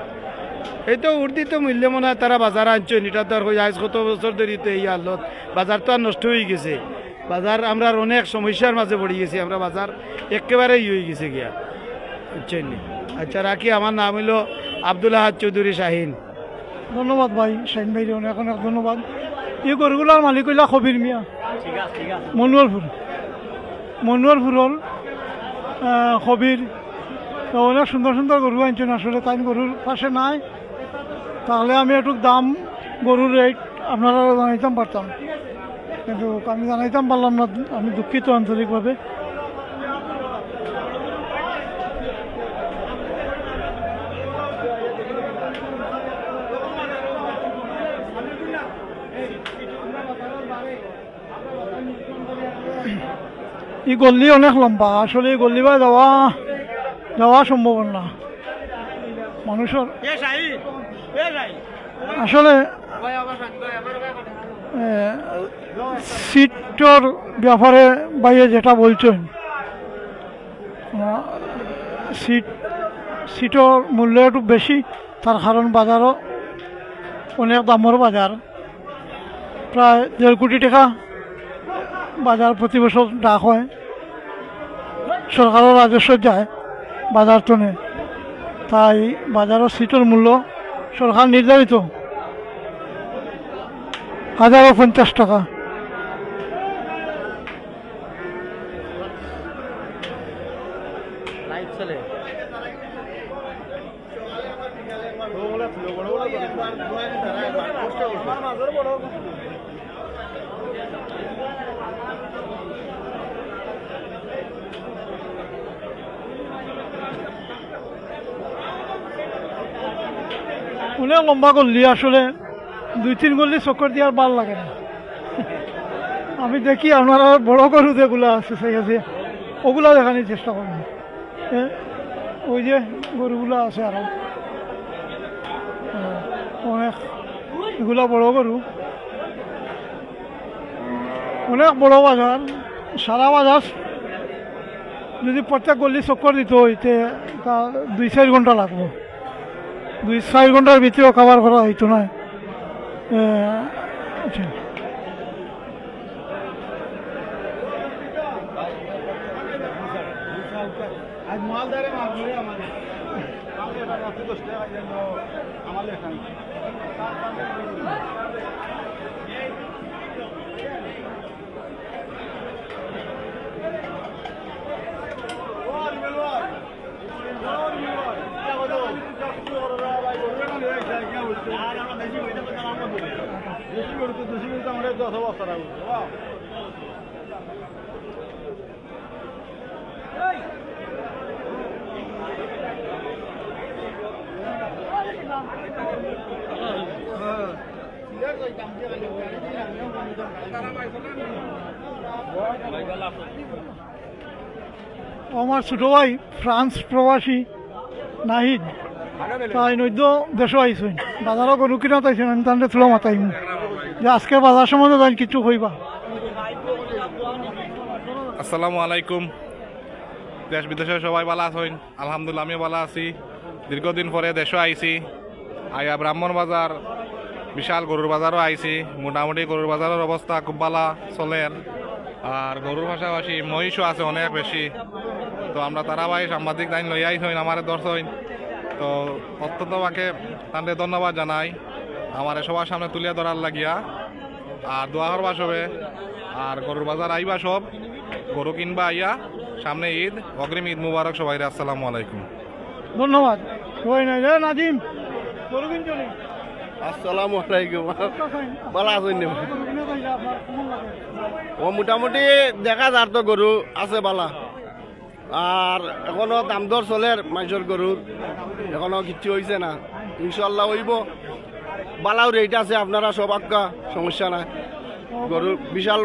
Speaker 5: এই তো উর্দিত মূল্য মনে হয় তারা বাজার আনছেন। এটা তো আজ কত বছর ধরে তো এই আল্লত বাজার তো আর নষ্ট হয়ে গেছে। বাজার আমরা অনেক সমস্যার মাঝে পড়ে গেছি, আমরা বাজার একেবারে হয়ে গেছে গিয়া বুঝছেন। আচ্ছা রাখি, আমার নাম হইল আব্দুল আহাদ চৌধুরী শাহিন।
Speaker 1: ধন্যবাদ ভাই শাইন ভাই, অনেক অনেক ধন্যবাদ। এই গরুগুলার মালিক হইলা খবির মিয়া, মনোয়ারপুরের খবির। তো অনেক সুন্দর সুন্দর গরু আনছেন, আসলে তাই গরুর পাশে নাই, তাহলে আমি একটু দাম গরুর রেট আপনারা জানাইতাম পারতাম, কিন্তু আমি জানাইতাম পারলাম না, আমি দুঃখিত আন্তরিকভাবে। এই গল্লি অনেক লম্বা, আসলে এই গল্লি বা যাওয়া সম্ভব না মানুষের। আসলে সিটর ব্যাপারে বাইরে যেটা বলছেন, সিটর মূল্য একটু বেশি, তার কারণ বাজারও অনেক দামের বাজার, প্রায় 1.5 কোটি টাকা বাজার প্রতি বছর ডাক হয়, সরকারের রাজস্ব যায় বাজার টনে, তাই বাজারের সিটের মূল্য সরকার নির্ধারিত 1050 টাকা। অনেক লম্বা গল্লি, আসলে 2-3 গল্লি চক্কর দেওয়ার ভাল লাগে না। আমি দেখি আপনারা বড় গরু যেগুলো আছে সেই আছে ওগুলা দেখানোর চেষ্টা করবেন। ওই যে গরুগুলো আছে আরো অনেক, এগুলা বড় গরু, অনেক বড় বাজার। সারা বাজার যদি প্রত্যেক গল্লি চক্কর দিত হইতে তা 2-4 ঘন্টা লাগবো, 2-4 ঘন্টার ভিতরেও কভার করা হইতো না। আমার ছোট ভাই ফ্রান্স প্রবাসী নাহিদ, তাই নৈদ্য দেশও আইসেন, বাজারও গরু কিনা তাইছেন, আমি তাহলে তুলো মাতাইম যে আজকে বাজার সম্বন্ধে তাই কিছু হইবা।
Speaker 9: আসসালামু আলাইকুম, দেশ বিদেশে সবাই ভালো আছেন? আলহামদুলিল্লাহ আমিও ভালো আছি। দীর্ঘদিন পরে দেশও আইছি, আইয়া ব্রাহ্মণ বাজার বিশাল গরুর বাজারও আইছি। মোটামুটি গরুর বাজারের অবস্থা খুব ভালো চলেন, আর গরুর পাশাপাশি মহিষও আছে অনেক বেশি। তো আমরা তারাবাই সাংবাদিক লাইন লই আইসইন, আমার দর্শন, তো অত্যন্ত আমাকে তাদের ধন্যবাদ জানাই আমার সবার সামনে তুলিয়া ধরার লাগিয়া, আর দোয়া করবা সবে, আর গরুর বাজার আইবা সব, গরু কিনবা আইয়া, সামনে ঈদ, অগ্রিম ঈদ মুবারক সবাই। আসসালামু আলাইকুম,
Speaker 1: ধন্যবাদ। নাজিম গরু কিনছো?
Speaker 10: আসসালামু আলাইকুম, ভালো আছেন? ও মোটামুটি দেখা যার তো গরু আছে বালা, আর এখনো দাম দর চলের মানুষের গরুর, এখনো কিচ্ছু হয়েছে না। ইনশাল্লাহ হইব, বালাও রেট আছে, আপনারা সব আজ্ঞা, সমস্যা নাই। গরু বিশাল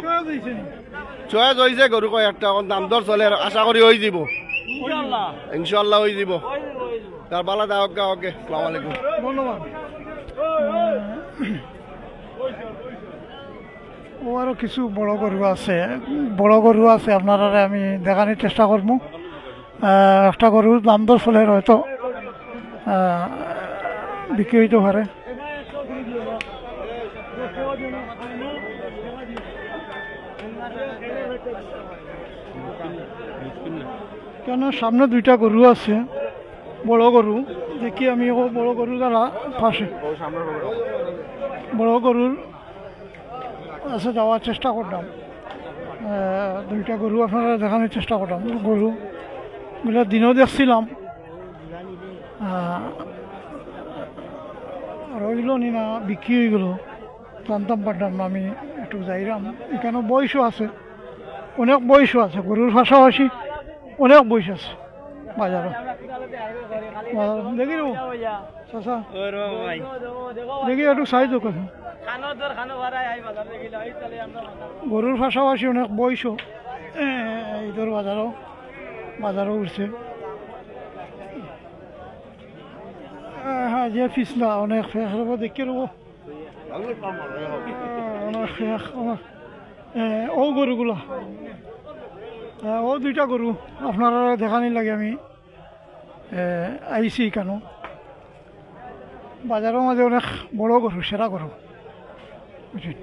Speaker 10: চয়েস হয়েছে, গরু কয়েকটা এখন দাম দর চলে, আশা করি হয়ে যাব ইনশাল্লাহ হয়ে যাব। তার বালা দেওয়া ওকে, আসসালামু আলাইকুম,
Speaker 1: ধন্যবাদ। ও আরো কিছু বড় গরু আছে, আপনারা আমি দেখানোর চেষ্টা করবো। একটা গরুর দাম দর চলে হয়তো বিক্রি হইতে পারে। কেন সামনে 2টা গরু আছে, বড় গরু দেখি আমি ও বড় গরু দ্বারা পাশে বড় গরুর কাছে যাওয়ার চেষ্টা করলাম। দুইটা গরু আপনারা দেখানোর চেষ্টা করলাম। গরু গুলো দিনও দেখছিলাম, রইল নি না বিক্রি হয়ে গেল জানতাম পারলাম না। আমি একটু যাইলাম, এখানে বয়সও আছে, অনেক বয়সও আছে, গরুর পাশাপাশি অনেক বয়স আছে বাজারে। দেখি রে চাচা, দেখি একটু সাইজ কথা। গরুর পাশাপাশি অনেক বয়সও ঈদের বাজারও উঠছে। হ্যাঁ, যে পিছলা অনেক শেষ রব দেখে রব অনেক শেষ। ও গরুগুলো, ও দুইটা গরু আপনারা দেখানি লাগে আমি আইসি কেন। বাজারের মাঝে অনেক বড় গরু, সেরা গরু বুঝলেন।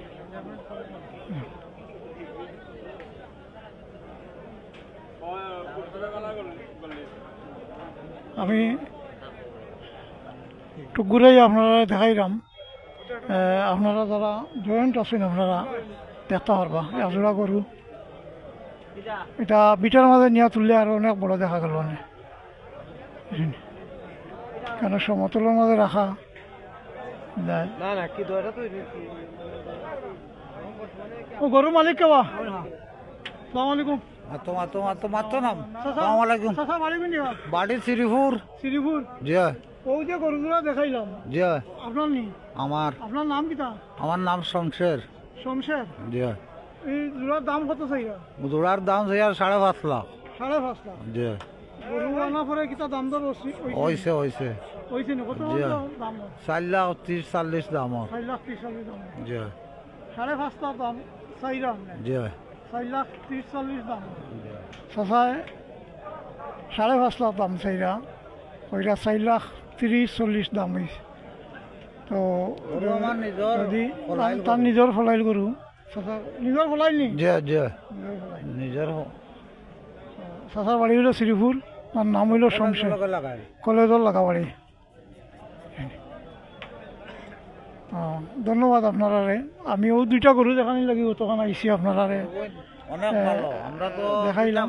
Speaker 1: আমি একটু ঘুরেই আপনারা দেখাইলাম। আপনারা যারা জয়েন্ট আছেন আপনারা দেখতে পারবা একজোড়া গরু। এটা বিটার মাঝে নিয়ে তুললে আরো অনেক বড় দেখা গেল অনেক, কেন সমতলের মাঝে রাখা যায়। ও গরু মালিক কেবা? আসসালামু আলাইকুম।
Speaker 8: বাড়ি শ্রীপুর।
Speaker 1: শ্রীপুর
Speaker 8: জি
Speaker 1: ও যে গরুগুলা দেখাইলাম
Speaker 8: জি
Speaker 1: আপনার নি?
Speaker 8: আমার
Speaker 1: আপনার নাম কিতা?
Speaker 8: আমার নাম শমশের।
Speaker 1: শমশের।
Speaker 8: জি
Speaker 1: এই জোড়ার দাম কত চাইয়া?
Speaker 8: জোড়ার দাম চাই 5.5 লাখ।
Speaker 1: 5.5 লাখ?
Speaker 8: জি
Speaker 1: গরু আনা পরে কিতা দাম দর
Speaker 8: হয়েছে
Speaker 1: হয়েছে না? কত দাম?
Speaker 8: 4,30,40 দাম।
Speaker 1: 4,30,40 দাম।
Speaker 8: জি
Speaker 1: 5.5 লাখ দাম চাইরা?
Speaker 8: জি
Speaker 1: 4,30,40 দাম। চাচায় 5.5 লাখ দাম চাইরা, ওইটা 4,30,40 দাম হয়েছে। তো যদি তার নিজের ফলাইল গরু, নিজের ফলাইল নি?
Speaker 8: জি জি নিজের।
Speaker 1: চাচার বাড়ি হইল শ্রীপুর, তার নাম হইল শমশের, কলেজর লাগা বাড়ি। ধন্যবাদ আপনারা। আমিও দুইটা গরু দেখানি লাগি তখন আইসি আপনারা দেখাইলাম।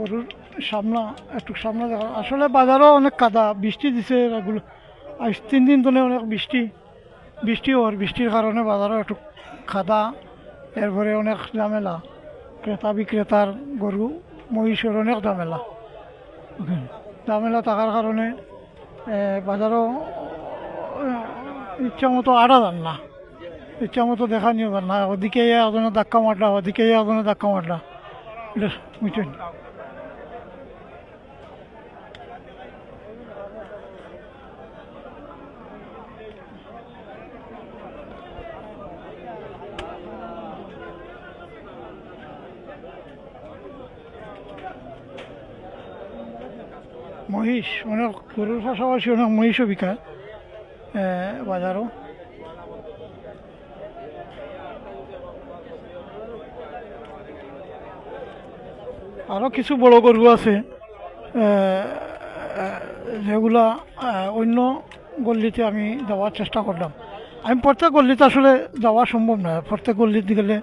Speaker 1: গরুর সামনা একটু সামনে দেখা। আসলে বাজারও অনেক কাদা, বৃষ্টি দিছে এগুলো আজ 3 দিন ধরে অনেক বৃষ্টি হওয়ার, বৃষ্টির কারণে বাজারও একটু খাদা, এরপরে অনেক ঝামেলা, ক্রেতা বিক্রেতার গরু মহিষের অনেক ঝামেলা থাকার কারণে বাজারও ইচ্ছা মতো আড়া যান না, ইচ্ছা মতো দেখা নিয়ে যান না। ওদিকে একজনের ধাক্কা মারলা, ওদিকে একজনের ধাক্কা মারলা, এটা বুঝছেন। মহিষ অনেক গরুর পাশাপাশি অনেক মহিষও বিকায় বাজারও। আরও কিছু বড় গরু আছে যেগুলা অন্য গল্লিতে আমি যাওয়ার চেষ্টা করলাম। আমি প্রত্যেক গল্লিতে আসলে যাওয়া সম্ভব নয়, প্রত্যেক গল্লিতে গেলে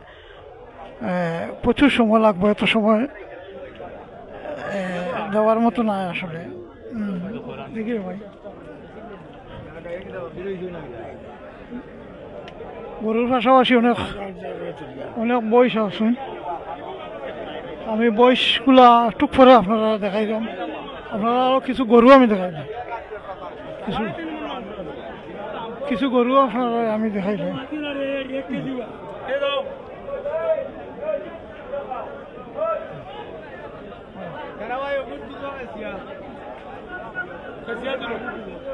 Speaker 1: প্রচুর সময় লাগবে, এত সময় দেওয়ার মতো নয় আসলে। দেখি ভাই গরুর পাশাপাশি অনেক বয়স আছে। আমি বয়সগুলা টুক পরে আপনারা দেখাইলাম। আপনারা আরও কিছু গরু আমি দেখাইলাম, কিছু গরু আপনারা আমি দেখাইলাম।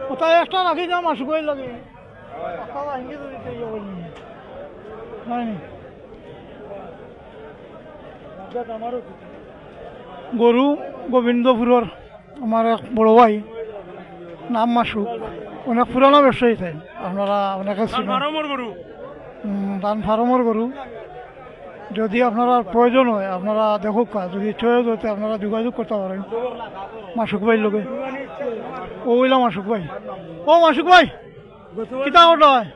Speaker 1: কোথায় একটা রাখি যাম আসুকই লাগে গরু গোবিন্দপুরের আমার এক বড় ভাই, নাম মাসুক, অনেক পুরানো ব্যবসায়ী তাই আপনারা অনেকে দান ফার্মর গরু যদি আপনারা প্রয়োজন হয় আপনারা দেখুক যদি চয়েস হতে আপনারা যোগাযোগ করতে পারেন মাসুক ভাইয়ের লোকে ও বললাম মাসুক ভাই ও মাসুক ভাই কিতা করতে হয়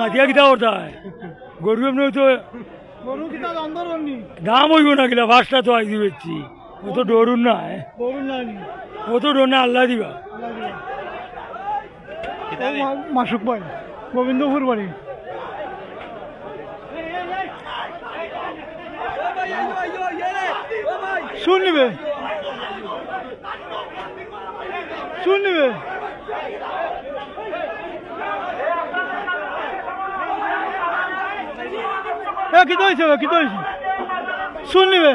Speaker 8: মাতিয়া কিতা করতে হয় গরু এমনি তো
Speaker 1: গরু কিতা দাম ধরুন
Speaker 8: দাম হইব না কিনা ফার্স্টটা তো আইসি বেচছি ও তো ডরুন না
Speaker 1: ধরুন নাই
Speaker 8: ও তো ডর না আল্লাহ দিবা
Speaker 1: মাসুক ভাই গোবিন্দপুর বাড়ি শুন নিবে কিতা হয়েছে শুন নিবে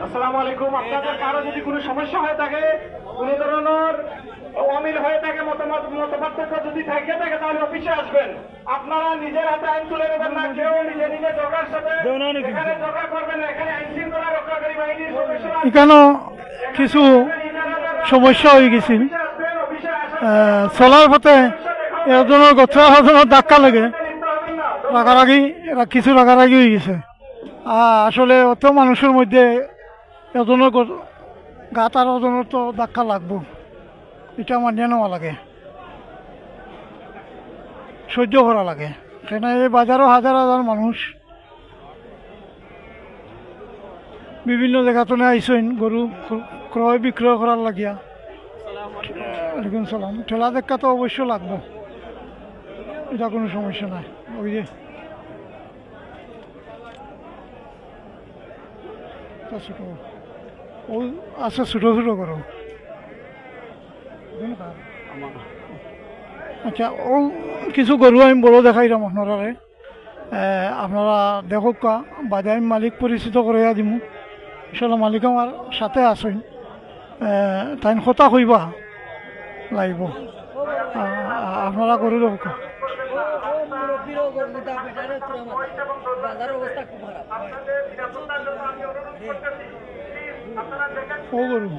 Speaker 2: আসসালামু আলাইকুম। আপনাদের কারো যদি কোনো সমস্যা হয়ে থাকে, কোনো ধরনের অমিল হয়ে থাকে, মতপার্থক্য যদি থাকে তাহলে অফিসে আসবেন। আপনারা নিজের হাতে আইন তুলে নেবেন না, কেউ নিজে জগার সাথে এখানে জগা করবেন না। এখানে আইন শৃঙ্খলা রক্ষাকারী বাহিনীর সদস্যরা
Speaker 1: এখানেও কিছু সমস্যা হয়ে গেছিল চলার পথে এজনের গছা হজনের ধাক্কা লাগে কিছু রাগারাগি হয়ে গেছে। আসলে অত মানুষের মধ্যে এজনের গাত আর ওজনের তো ধাক্কা লাগবো, এটা মানিয়ে নেওয়া লাগে, সহ্য করা লাগে। কেন এই বাজারও হাজার হাজার মানুষ বিভিন্ন জায়গাতে আইসেন গরু ক্রয় বিক্রয় করার লাগিয়া। ওয়ালাইকুম সালাম। ঠেলা দেখা তো অবশ্য লাগবো, এটা কোনো সমস্যা নাই। ওই যে ছোট ও আচ্ছা ছোট করো। আচ্ছা ও কিছু গরু আমি বড় দেখাইলাম আপনারা, আপনারা দেখুক বাদে আমি মালিক পরিচিত করে দিমু। ইনশাল্লাহ মালিক আমার সাথে আসেন, তাই কথা কইবা লাগিব। আপনারা গরু দেখুক। ও গরু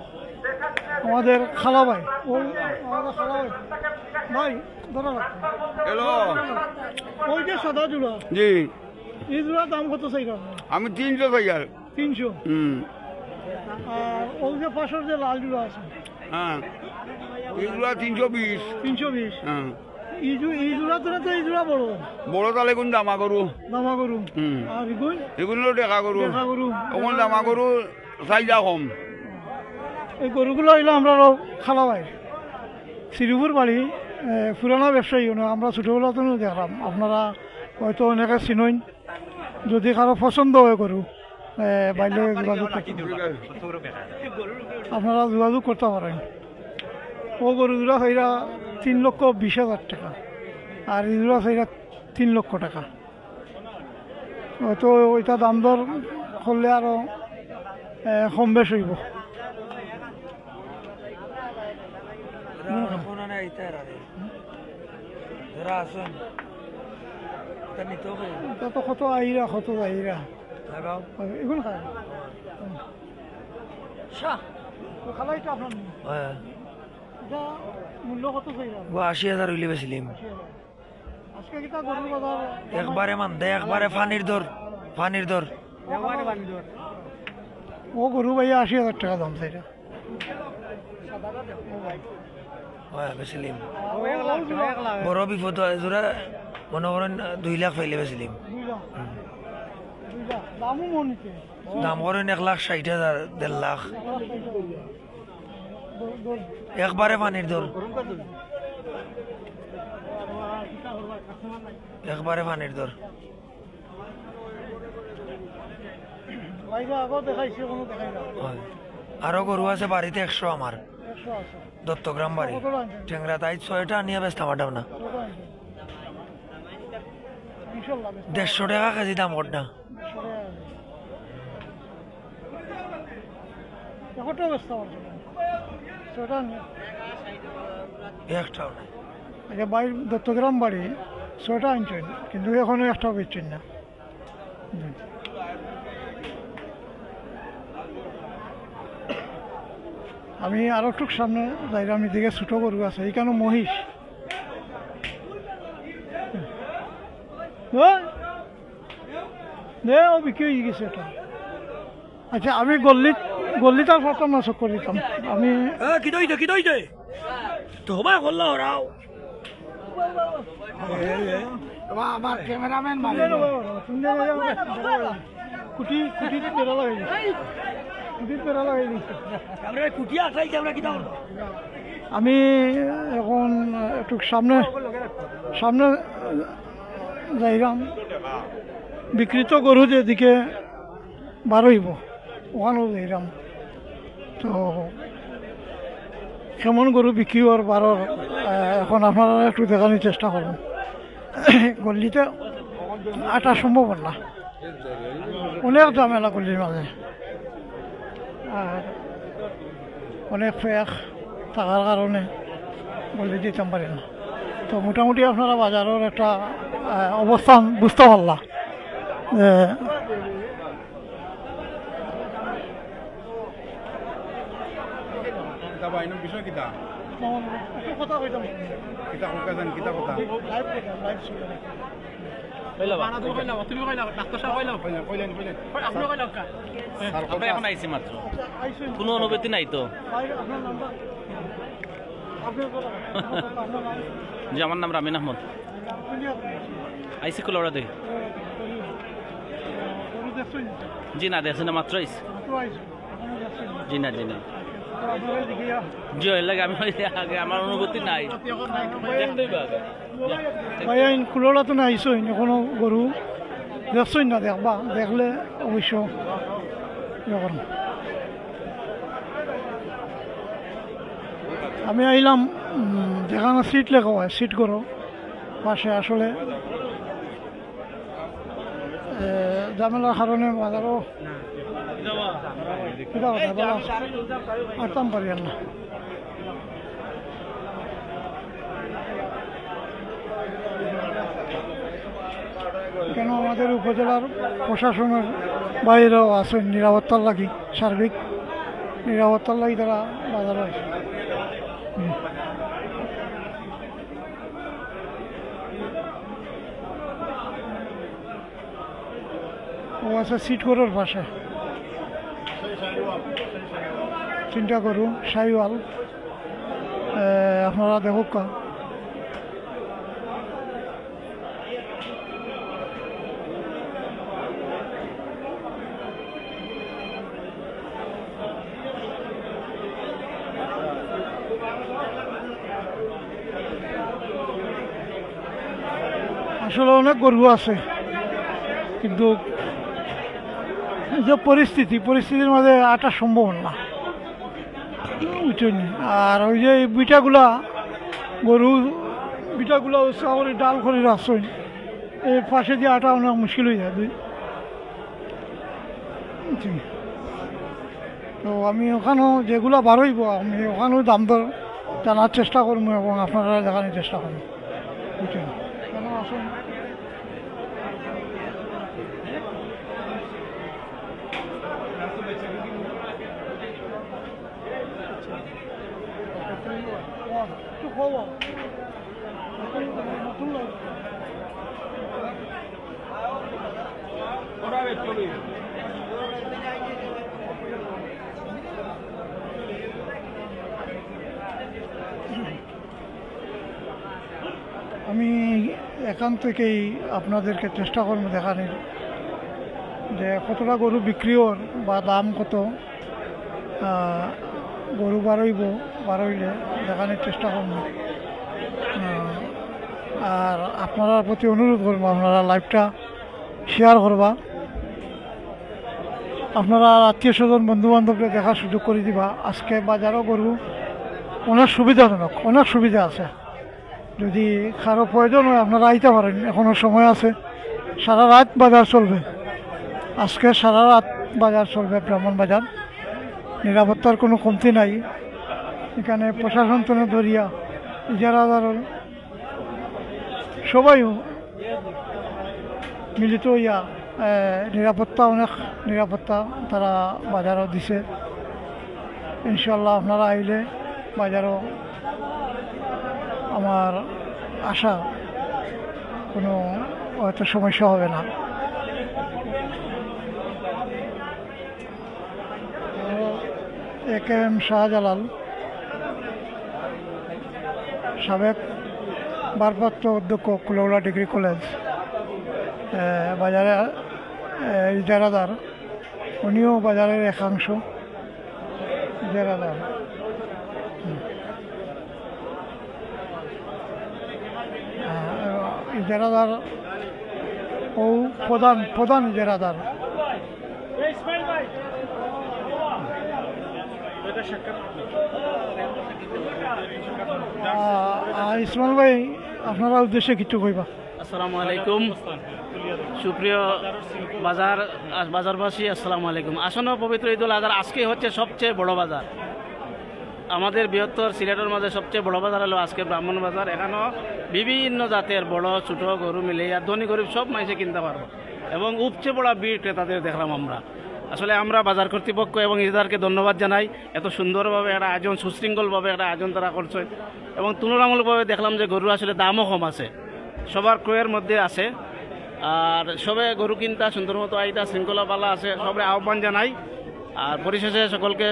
Speaker 1: আমাদের খালা ভাই, ও আমাদের খালা ভাই ভাই ধরা
Speaker 11: হ্যালো,
Speaker 1: ওই যে সাদা জোড়া
Speaker 11: জি
Speaker 1: এই জোড়ার দাম কত চাইলাম?
Speaker 11: আমি 300 চাই আর
Speaker 1: 300। আর ওই যে পাশের যে লাল জোড়া আছে,
Speaker 11: হ্যাঁ এইগুলা 320।
Speaker 1: 320।
Speaker 11: হ্যাঁ
Speaker 1: এই জোড়া তো এই জোড়া বড়
Speaker 11: বড় তালে কোন দামা গরু?
Speaker 1: দামা গরু। আর
Speaker 11: এগুলো দেখা গরু,
Speaker 1: দেখা গরু
Speaker 11: ওখানে দামা গরু চাহিদা কম।
Speaker 1: এই গরুগুলো হইলো আমরা খালা ভাই শ্রীপুর বাড়ি, পুরানো ব্যবসায়ী। আমরা ছোটোবেলা তো দেখলাম, আপনারা হয়তো অনেকে চিনইন। যদি কারো পছন্দ হয় গরু বাইরে যোগাযোগ আপনারা যোগাযোগ করতে পারেন। ও গরুগুলো সেইরা 3,20,000 টাকা, আর এইগুলো সেইরা 3 লক্ষ টাকা। হয়তো ওইটা দাম দর করলে আরো কম বেশ হইব। তো কত আহিরা কত আহিরা এগুলো খায় খালাইটা আপনার মূল্য কত চাইলাম?
Speaker 8: 80,000 হইলে বেছিলিম।
Speaker 1: আজকে কিতা গরুর বাজার
Speaker 8: একবারে মান দে, একবারে ফানির দর
Speaker 1: ও গরু ভাই 80,000 টাকা দাম চাইটা।
Speaker 8: বেছিলিম বড় বিপদ জোড়া মনে করেন 2 লাখ পাইলে বেছিলিম। দাম করেন 1,60,000 1.5 লাখ। একবারে পানির দর, একবারে পানির দর। আরো গরু আছে বাড়িতে 100 আমার দত্তগ্রাম বাড়ি টেংরা, তাই 6টা নিয়ে ব্যস্ত আমার দাম না। 150 টাকা কেজি দাম ওর না।
Speaker 1: কত অবস্থা ছয়টা
Speaker 8: একটাও নাই
Speaker 1: আচ্ছা বাড়ির দত্তগ্রাম বাড়ি ছয়টা আনছেন কিন্তু এখনো একটাও বেচছেন না আমি আরো একটু সামনে যাইলাম এদিকে ছোট গরু আছে এইখানে মহিষ ও বিক্রি হয়ে গেছে এটা আচ্ছা আমি গল্লি তার ফটো নাচক করে দিতাম আমি
Speaker 8: কি দইতে তো হবা করলা ওরাও আমার ক্যামেরাম্যান
Speaker 1: কুটি পেরা লাগাই কুটির পেরা লাগাই দিচ্ছে
Speaker 8: আমরা কুটিয়া আসাই আমরা কি দাও
Speaker 1: আমি এখন একটু সামনে যাইলাম বিকৃত গরু যেদিকে বার হইব ওখানেও যাইলাম তো কেমন গরু বিক্রি হওয়ার বারোর এখন আপনারা একটু দেখানোর চেষ্টা করুন গল্লিতে আটা সম্ভব না অনেক ঝামেলা গল্লির মাঝে আর অনেক ফেক থাকার কারণে গল্লি দিতে পারি না তো মোটামুটি আপনারা বাজারের একটা অবস্থান বুঝতে পারলাম
Speaker 11: বিষয় কিতা
Speaker 1: কথা কইতাম
Speaker 11: কিতা কথা কিতা কথা
Speaker 12: এখন আইসি মাত্র কোনো অনুভূতি নাই তো জি আমার নাম রামিন আহমদ আইসি কুলাউড়া দেখি জি না দেখছি না মাত্র আইসি জি না জি এর লাগে আমি আগে আমার অনুভূতি নাই
Speaker 1: কুলোড়া তো নাইছই কোনো গরু দেখছই না দেখবা দেখলে অবশ্য আমি আইলাম যেখানে সিট লেখা হয় সিট করো পাশে আসলে ঝামেলার কারণে বাজারও আটতাম পারি না কেন আমাদের উপজেলার প্রশাসনের বাইরেও আছে নিরাপত্তার লাগি সার্বিক নিরাপত্তার লাগি তারা বাজারে আছে ও আছে সিট করার পাশে চিন্তা করু শাহিওয়াল আপনারা দেখুক আসলে অনেক গরু আছে কিন্তু যে পরিস্থিতির মাঝে আটা সম্ভব না বুঝছেন আর ওই যে বিটাগুলা গরু বিটাগুলা চাউলের ডাল করে রাখছেন এই পাশে দিয়ে আটা অনেক মুশকিল হয়ে যায় তো আমি ওখানেও যেগুলা বারইব আমি ওখানেও দাম দর জানার চেষ্টা করবো এবং আপনারা দেখানোর চেষ্টা করবো বুঝছেন কেন আসুন আমি এখান থেকেই আপনাদেরকে চেষ্টা করবো দেখানোর যে কতটা গরু বিক্রিওর বা দাম কত গরু বারইলে দেখানোর চেষ্টা করবো আর আপনার প্রতি অনুরোধ করবো আপনারা লাইভটা শেয়ার করবা আপনারা আত্মীয় স্বজন বন্ধু বান্ধবকে দেখার সুযোগ করে দিবা আজকে বাজারও গরু অনেক সুবিধাজনক অনেক সুবিধা আছে যদি কারো প্রয়োজন হয় আপনারা আইতে পারেন এখনো সময় আছে সারা রাত বাজার চলবে আজকে সারা রাত বাজার চলবে ব্রাহ্মণ বাজার নিরাপত্তার কোনো কমতি নাই। এখানে প্রশাসন তো ধরিয়া ইজারাদার সবাই মিলিত হইয়া নিরাপত্তা অনেক নিরাপত্তা তারা বাজারও দিছে। ইনশাল্লাহ আপনারা আইলে বাজারও আমার আশা কোনো হয়তো সমস্যা হবে না। AKM শাহজালাল সাবেক ভারপ্রাপ্ত অধ্যক্ষ কুলাউড়া ডিগ্রি কলেজ বাজারে ইজারাদার, উনিও বাজারের একাংশ ইজারাদার। ইজারাদার ও প্রধান ইজারাদার। ইসমাইল ভাই আপনারা উদ্দেশ্যে কিছু কইবা?
Speaker 12: আসসালামু আলাইকুম সুপ্রিয় বাজারবাসী, আসসালামু আলাইকুম। আসন্ন পবিত্র ঈদুল আজহার আজকে হচ্ছে সবচেয়ে বড় বাজার, আমাদের বৃহত্তর সিলেটের মাঝে সবচেয়ে বড় বাজার হলো আজকে ব্রাহ্মণ বাজার। এখানেও বিভিন্ন জাতের বড় ছোট গরু মিলে আর ধনী গরিব সব মানুষে কিনতে পারবো এবং উপচে পড়া ভিড় ক্রেতাদের দেখলাম আমরা। আসলে আমরা বাজার কর্তৃপক্ষ এবং ইজাদারকে ধন্যবাদ জানাই, এত সুন্দরভাবে একটা আয়োজন, সুশৃঙ্খলভাবে একটা আয়োজন তারা করছে এবং তুলনামূলকভাবে দেখলাম যে গরু আসলে দামও কম আছে, সবার ক্রয়ের মধ্যে আছে। আর সবে গরু কিনতা সুন্দর মতো আইতা শৃঙ্খলা পালা আছে, সবাই আহ্বান জানাই। আর পরিশেষে সকলকে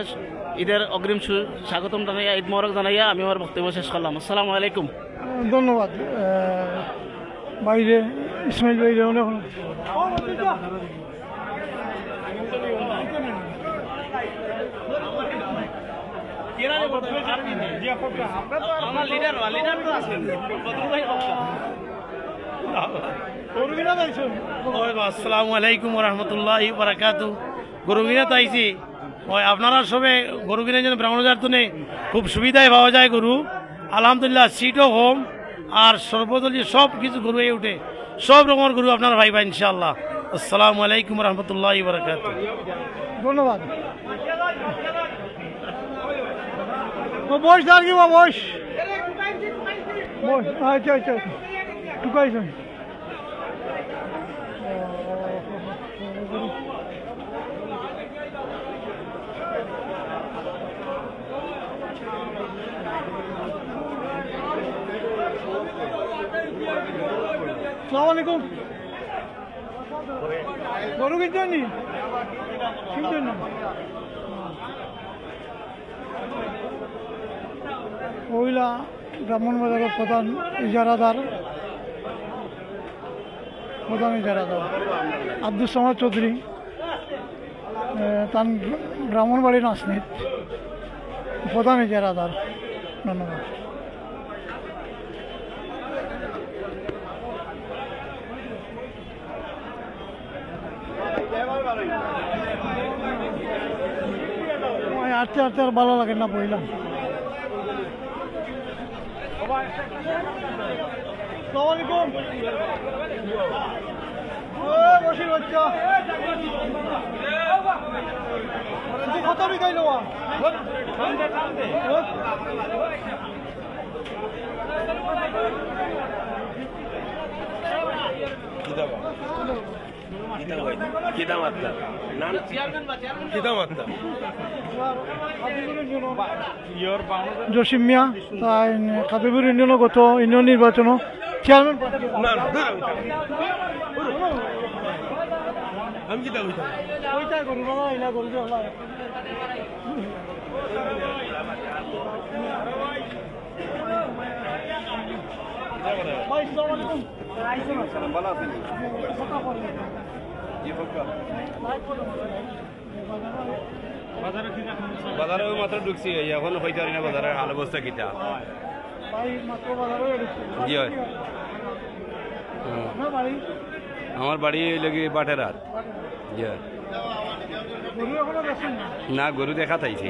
Speaker 12: ঈদের অগ্রিম স্বাগতম জানাইয়া, ঈদ মোবারক জানাইয়া আমি আমার বক্তব্য শেষ করলাম। আসসালামু আলাইকুম।
Speaker 1: ধন্যবাদ বাইরে ইসমাইল বাইরে
Speaker 13: আসসালামু আলাইকুম রহমতুল্লাহ বারাকাতু। গরু কিনাতে আইছি, ওই আপনারা সবে গরু কিনে যেন ব্রাহ্মণবাজার তো খুব সুবিধায় পাওয়া যায় গরু, আলহামদুলিল্লাহ সিটও কম আর সর্বদলীয় সব কিছু গরু হয়ে উঠে, সব রকমের গরু আপনারা পাইবা ইনশাআল্লাহ। আসসালামু আলাইকুম রহমতুল্লাহ বারাকাতু।
Speaker 1: ধন্যবাদ। বয়স আর কি বয়স আচ্ছা আচ্ছা টুকাইছেন আসসালামু আলাইকুম। গরু কিনছেন নি? কিনছেন না? ওইলা ব্রাহ্মণবাজারের প্রধান ইজারাদার আব্দুল সামাদ চৌধুরী, তার ব্রাহ্মণবাড়ি নাসনিত প্রধান ইজারাদার। ধন্যবাদ। আটতে আটতে আর ভালো লাগে না বইলাম। কত বিকাই নেওয়া জসিম মিয়া তাই কাদিপুর ইউনিয়ন গত ইউনিয়ন নির্বাচন চেয়ারম্যান
Speaker 14: বাজারে মাত্র ঢুকছি, এখন হইতে পারি না বাজারের হাল অবস্থা কিটা। জি হয়, আমার বাড়ি লেগে বাটেরাত। জি হয়, না গরু দেখা চাইছি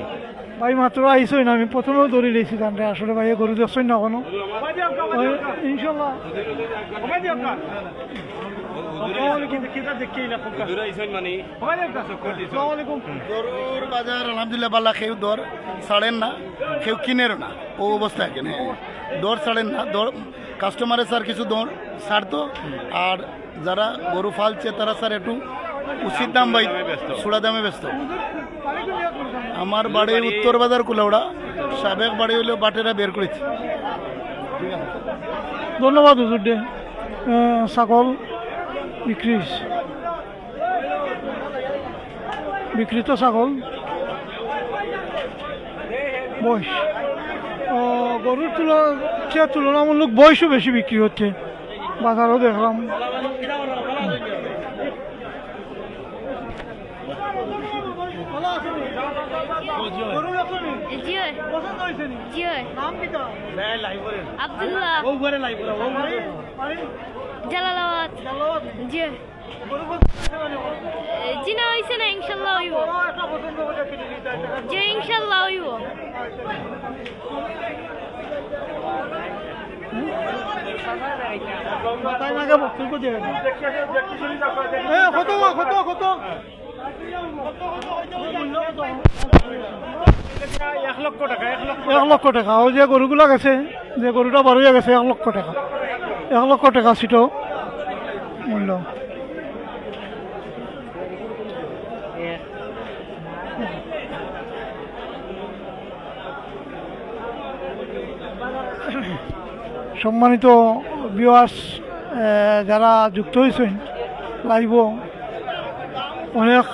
Speaker 1: ভাই মাত্র আইসই না, আমি প্রথমেও দৌড়ি দিয়েছি জানতে আসলে ভাই গরু দেখছই না এখনো ইনশাল্লাহ
Speaker 5: গরুর বাজার আলহামদুলিল্লাহ বালা কেউ দর ছাড়েন না, কেউ কিনেরও না, ও অবস্থা এখানে দর ছাড়েন না। দর কাস্টমারের স্যার কিছু দর ছাড়তো, আর যারা গরু ফালছে তারা স্যার একটু উচিত দাম বাই সুড়া দামে ব্যস্ত। আমার বাড়ি উত্তর বাজার কুলাউড়া, সাবেক বাড়ি হইলেও বাটেরা বের করেছি।
Speaker 1: ধন্যবাদ হুজুর দে। ছাগল বিক্রিত ছাগল বয়স গরুর তুলনামূলক বয়সও বেশি বিক্রি হচ্ছে, বাজারও দেখলাম।
Speaker 15: জালালাবাদ জি জি না হয়েছে না, ইনশাল্লাহ হইব জি, ইনশাল্লাহ হইব।
Speaker 1: এক লক্ষ টাকা ও যে গরুগুলা গেছে, যে গরুটা বার হয়ে গেছে 1 লক্ষ টাকা, 1 লক্ষ টাকা ছিল মূল্য। সম্মানিত ভিউয়ার্স যারা যুক্ত হয়েছেন লাইভ, অনেক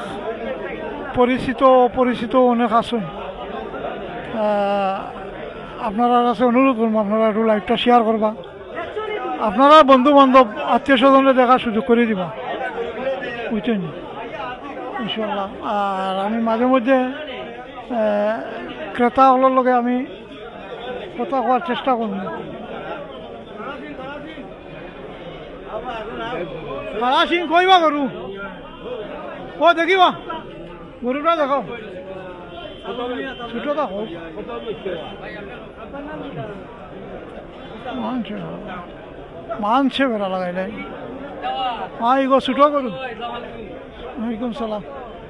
Speaker 1: পরিচিত অনেক আছেন। আপনারা কাছে অনুরোধ করবো আপনারা একটু লাইভটা শেয়ার করবা, আপনারা বন্ধু বান্ধব আত্মীয় স্বজনরা দেখার সুযোগ করে দিবা, বুঝছেন ইনশাল্লাহ। আর আমি মাঝে মধ্যে ক্রেতাগুলোর লগে আমি কথা করার চেষ্টা করব। সিং কইবা গরু ও দেখিবা, গরুটা দেখাও, ছোট দেখো মানছে বেড়া লাগাইলে। হ্যাঁ এগো ছোট গরু, ওয়ালাইকুম সালাম।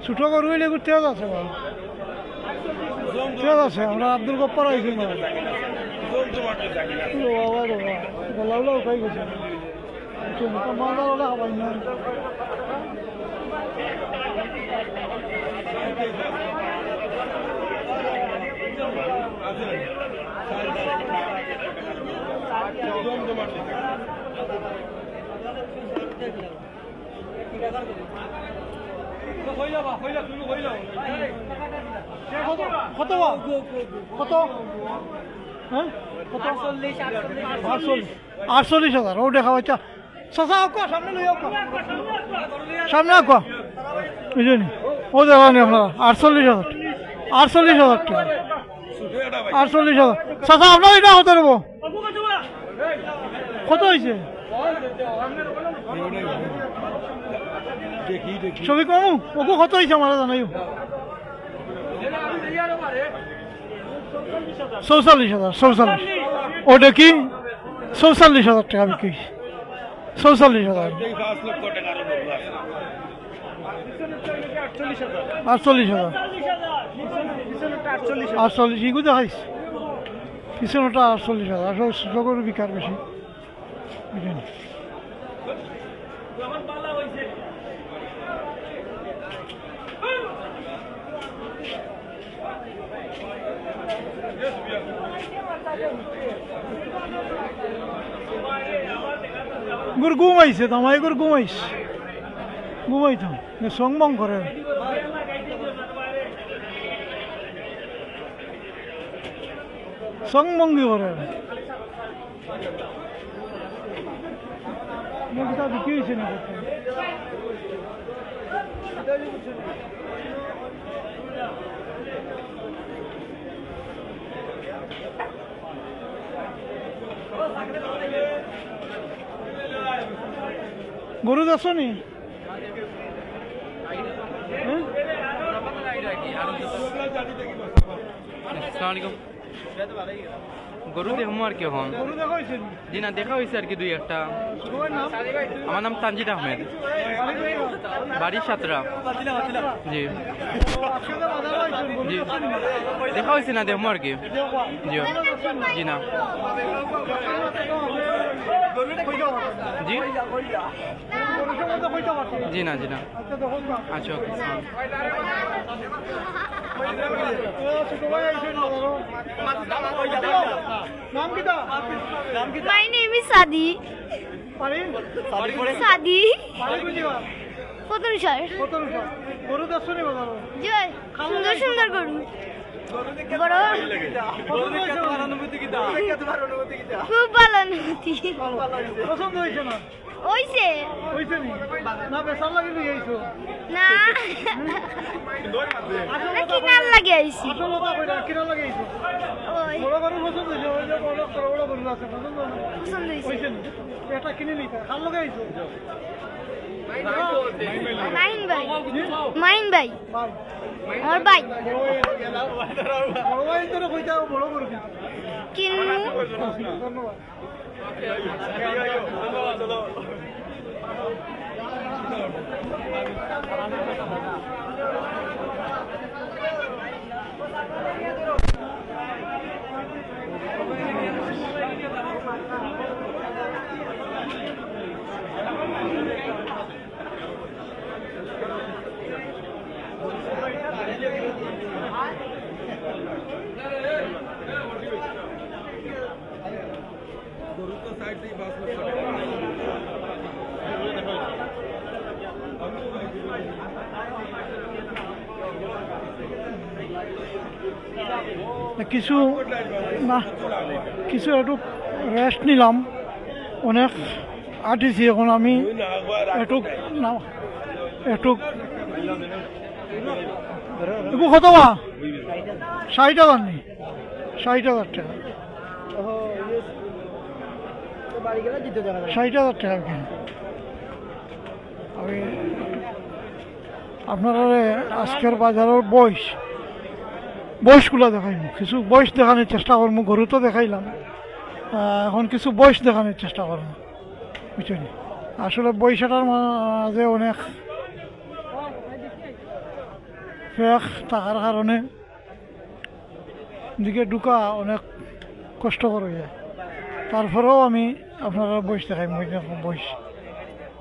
Speaker 1: ছোট গরু হইলে এগুলো তেজ আছে, তেজ আছে। আমরা আব্দুল গপ্পার আইছি গলা উঠাই গেছে, মাদার ওলা খাবার না। কত কত 48,000 ও দেখা বাচ্চা চাচা সামনে লই সামনে আঁকা বুঝলি ও দেখানি আপনারা 48,000 টাকা 48,000 চাচা আপনার এটা হতে দেব কত হয়েছে ছবি কমু ওকু কত হয়েছে আমার জানাইও 44,000 ওটা কি 44,000 টাকা বিক্রি 44,000 48,000 ইগু দেখাইস পিছনটা 48,000 আসলে সকল বিকার বেশি বুঝলেন। গুড় ঘুমাইছে তো আমার গুড় ঘুমাইতো সংবং করে সংবঙ্গি করে বিক্রি হয়েছে না গরু দেখছো নি
Speaker 6: গরু দেখবো আর কি হন
Speaker 1: গরু দেখা হয়েছে
Speaker 6: জি না দেখা হয়েছে আর কি দুই একটা
Speaker 1: তোমার নাম
Speaker 6: আমার নাম তানজিদ আহমেদ বাড়ি সাতরা জি জি দেখা হয়েছে না দেখবো আর কি জি জি না জি জি না জি না আচ্ছা ওকে
Speaker 15: My name is Sadi. Sadi. Potun sir.
Speaker 1: গরু দর্শনী বাজার
Speaker 15: জয় সুন্দর সুন্দর গরু বড় খুব ভালো অনুভূতি
Speaker 1: পছন্দ হয়েছে না
Speaker 15: হইছে
Speaker 1: হয়েছে নি না বেসার লাগে নিয়ে আইছো
Speaker 15: না কিনার লাগে আইছি
Speaker 1: আসলে তো কইরা কিনার লাগে আইছো
Speaker 15: ওই
Speaker 1: বড় গরু পছন্দ হয়েছে ওই যে বড় বড় গরু আছে পছন্দ
Speaker 15: হইছে
Speaker 1: নি এটা কিনে নিতে কার লাগে আইছো
Speaker 15: মাইন ভাই মাইন ভাই আমার ভাই
Speaker 1: বড় ভাই তো কইতা বড় গরু
Speaker 15: কিনু
Speaker 1: ধন্যবাদ কিছু না কিছু একটু রেস্ট নিলাম অনেক আটিছি এখন আমি একটু না একটু কত বা 60,000 নি 60,000 টাকা 60,000 টাকা আমি আপনারা আজকের বাজারের বয়সগুলো দেখাইব কিছু বয়স দেখানোর চেষ্টা করবো গরু তো দেখাইলাম এখন কিছু বয়স দেখানোর চেষ্টা করবো বুঝছেন আসলে বয়সটার মাঝে অনেক ফেক থাকার কারণে দিকে ঢুকা অনেক কষ্টকর হয়ে যায় তারপরেও আমি আপনারা বয়স দেখাইব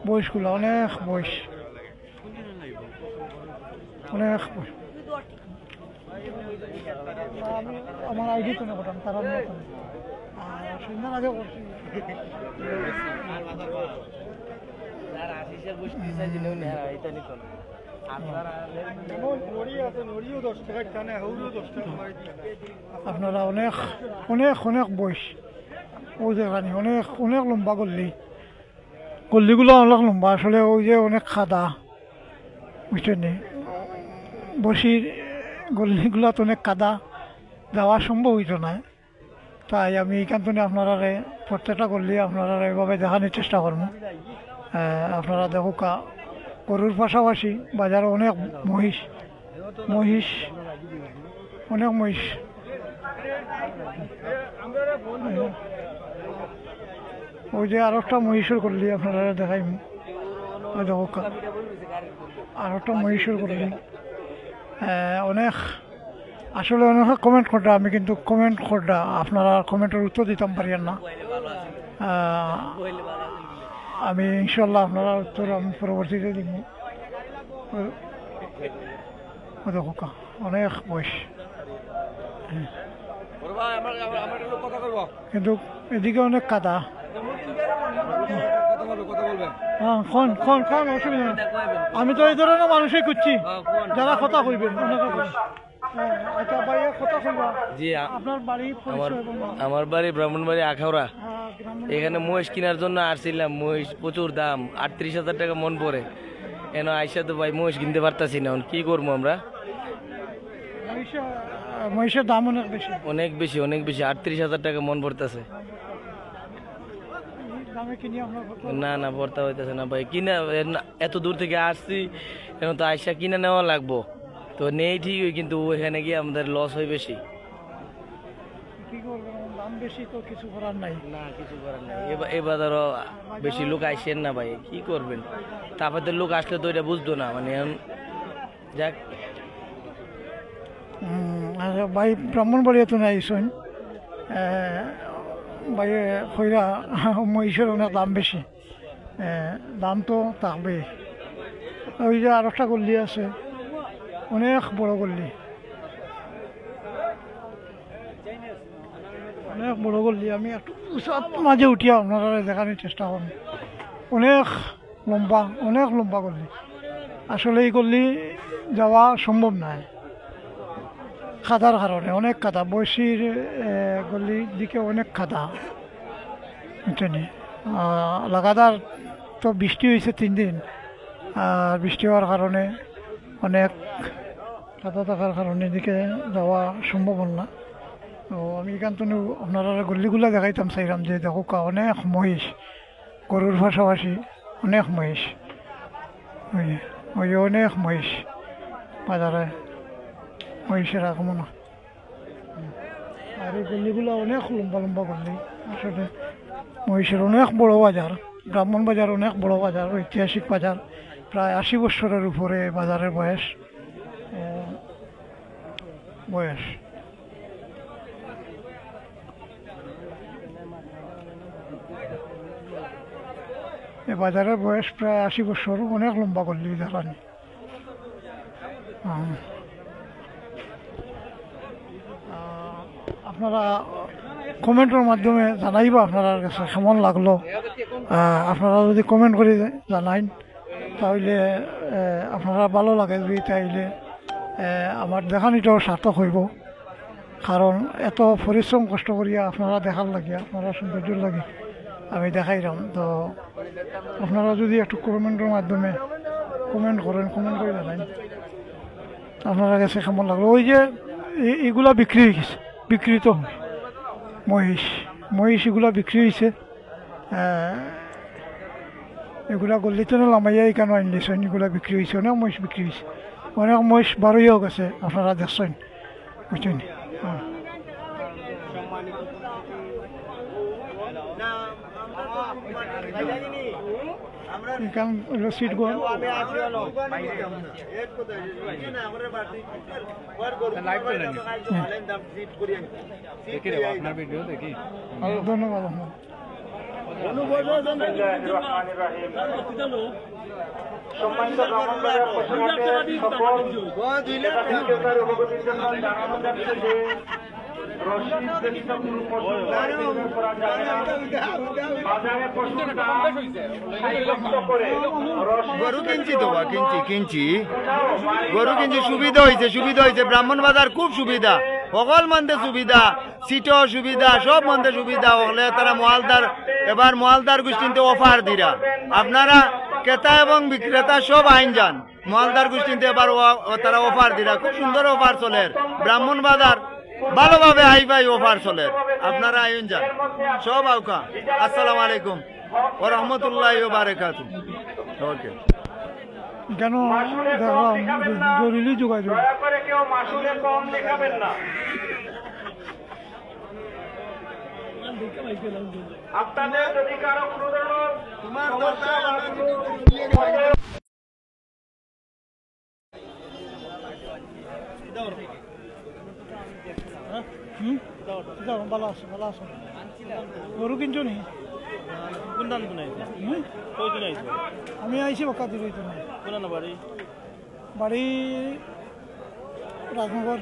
Speaker 1: বয়সগুলো অনেক বয়স অনেক বয়স আমি আমার আইডি তো না করতাম তারা সন্ধ্যার আগে করছি আপনারা অনেক অনেক অনেক বয়স ওই যে রানি অনেক অনেক লম্বা গল্লিগুলো অনেক লম্বা আসলে ওই যে অনেক খাদা বুঝছেন বসির গল্লিগুলো তো অনেক কাদা দেওয়া সম্ভব হইতো না তাই আমি এইখান থেকে আপনারা প্রত্যেকটা গল্লি আপনারা এভাবে দেখানোর চেষ্টা করবো আপনারা দেখুক গরুর পাশাপাশি বাজারে অনেক মহিষ অনেক মহিষ ওই যে আর একটা মহিষের করলি আপনারা দেখাইম দেখুক আর একটা মহিষের করলি অনেক আসলে অনেক কমেন্ট করটা আমি কিন্তু কমেন্ট করটা আপনারা কমেন্টের উত্তর দিতাম পারিয়েন না আমি ইনশাল্লাহ আপনারা উত্তর আমি পরবর্তীতে দিব দেখুক অনেক বয়স কিন্তু এদিকে অনেক কাদা অসুবিধা নেই আমি তো এই ধরনের মানুষই খুঁজছি যারা কথা কইবেন
Speaker 16: আমার বাড়ি ব্রাহ্মণবাড়ি আখাউড়া এখানে মহিষ কেনার জন্য আসছিলাম মহিষ প্রচুর দাম 38,000 টাকা মন পড়ে এন আইসা তো ভাই মহিষ কিনতে পারতাছি না কি করবো আমরা
Speaker 1: মহিষের দাম অনেক বেশি
Speaker 16: 38,000 টাকা মন পড়তেছে না ভর্তা হইতেছে না ভাই কিনা এত দূর থেকে আসছি এখন তো আইসা কিনে নেওয়া লাগবো তো নেই ঠিকই কিন্তু এখানে গিয়ে আমাদের লস হয় বেশি
Speaker 1: কি করবেন দাম বেশি তো কিছু করার নাই।
Speaker 16: না কিছু করার নাই, এবারও বেশি লোক আইসেন না ভাই, কি করবেন? তারপরে লোক আসলে তো এটা বুঝতো না, মানে যাক।
Speaker 1: আচ্ছা ভাই ব্রাহ্মণবাড়িয়া তো আইসেন, ভাই কইরা মহিষের অনেক দাম বেশি, দাম তো থাকবে। ওই যে আর একটা গল্লি আছে, অনেক বড় গল্লি, অনেক বড় গল্লি। আমি একটু মাঝে উঠিয়া আপনারা দেখানোর চেষ্টা করুন। অনেক লম্বা গল্লি। আসলে এই গল্লি যাওয়া সম্ভব নয় খাদার কারণে, অনেক কাদা। বয়সীর গল্লির দিকে অনেক কাদা, বুঝছেন? লাগাতার তো বৃষ্টি হয়েছে 3 দিন, আর বৃষ্টি হওয়ার কারণে অনেক কাদা থাকার কারণে এদিকে যাওয়া সম্ভব না। তো আমি এখান থেকে আপনারা গল্লিগুলা দেখাইতাম চাইলাম যে দেখো অনেক মহিষ, গরুর পাশাপাশি অনেক মহিষ, ওই অনেক মহিষ বাজারে, মহিষের আগমন। আর এই গল্লিগুলো অনেক লম্বা গল্লি। আসলে মহিষের অনেক বড় বাজার, ব্রাহ্মণ বাজার অনেক বড় বাজার, ঐতিহাসিক বাজার। প্রায় 80 বছরের উপরে বাজারের বয়স। এই বাজারের বয়স প্রায় 80 বছর, অনেক লম্বা গল্লি জ্বালানি। আপনারা কমেন্টের মাধ্যমে জানাইবা আপনারা কাছে কেমন লাগলো। আপনারা যদি কমেন্ট করে জানাইন তাহলে আপনারা ভালো লাগে, যদি তাইলে আমার দেখানিটাও সার্থক হইব। কারণ এত পরিশ্রম কষ্ট করিয়া আপনারা দেখার লাগিয়া, আপনারা সৌন্দর্যের লাগে আমি দেখাইলাম। তো আপনারা যদি একটু কমেন্টের মাধ্যমে কমেন্ট করেন, কমেন্ট করে জানাইন আপনারা কাছে কেমন লাগলো। ওই যে এগুলা বিক্রি হয়ে গেছে, বিক্রিত মহিষ এগুলা বিক্রি হয়েছে। এগুলা গল্লিতে লামাইয়া কেন আনলেছেন, এগুলা বিক্রি হয়েছে, অনেক মহিষ বিক্রি হয়েছে, অনেক মহিষ বারোইও গেছে, আপনারা দেখছেন, বুঝছেন? সিট গোল ধন্যবাদ।
Speaker 2: সম্মানিত ব্রাহ্মণবাড়িয়া পশুহাটের সকল বিক্রেতার অবগতির জন্য জানানো যাচ্ছে যে রশিদ করা যাবে না। বাজারে পশুর দাম সাব্যস্ত করে
Speaker 5: গরু কিনছি তো কিনছি গরু কিনছি, সুবিধা হয়েছে ব্রাহ্মণ বাজার খুব সুবিধা, সকল মন্দে সুবিধা, সিটও সুবিধা, সব মন্দে সুবিধা হলে তারা এবার মোয়ালদার গোষ্ঠীতে অফার দিরা। আপনারা ক্রেতা এবং বিক্রেতা সব আইন যান, মোয়ালদার গোষ্ঠীতে এবার তারা অফার দিরা, খুব সুন্দর অফার চলে। ব্রাহ্মণ বাজার ভালোভাবে আইবাই অফার চলে, আপনারা আইন যান সব আউকা। আসসালামু আলাইকুম ওয়া রাহমাতুল্লাহি ওয়া বারাকাতুহু। ওকে,
Speaker 1: কেন দেখলাম জরুরি যোগাযোগ,
Speaker 2: দয়া করে কেউ মাসুলে কম দেখাবেন না। আপনাদের যদি কারো কোনো ধরনের সমস্যা বা
Speaker 1: ভালো আছে গরু কিনছো নি? আমি আইছি বকা দিল বাড়ি রাজনগর।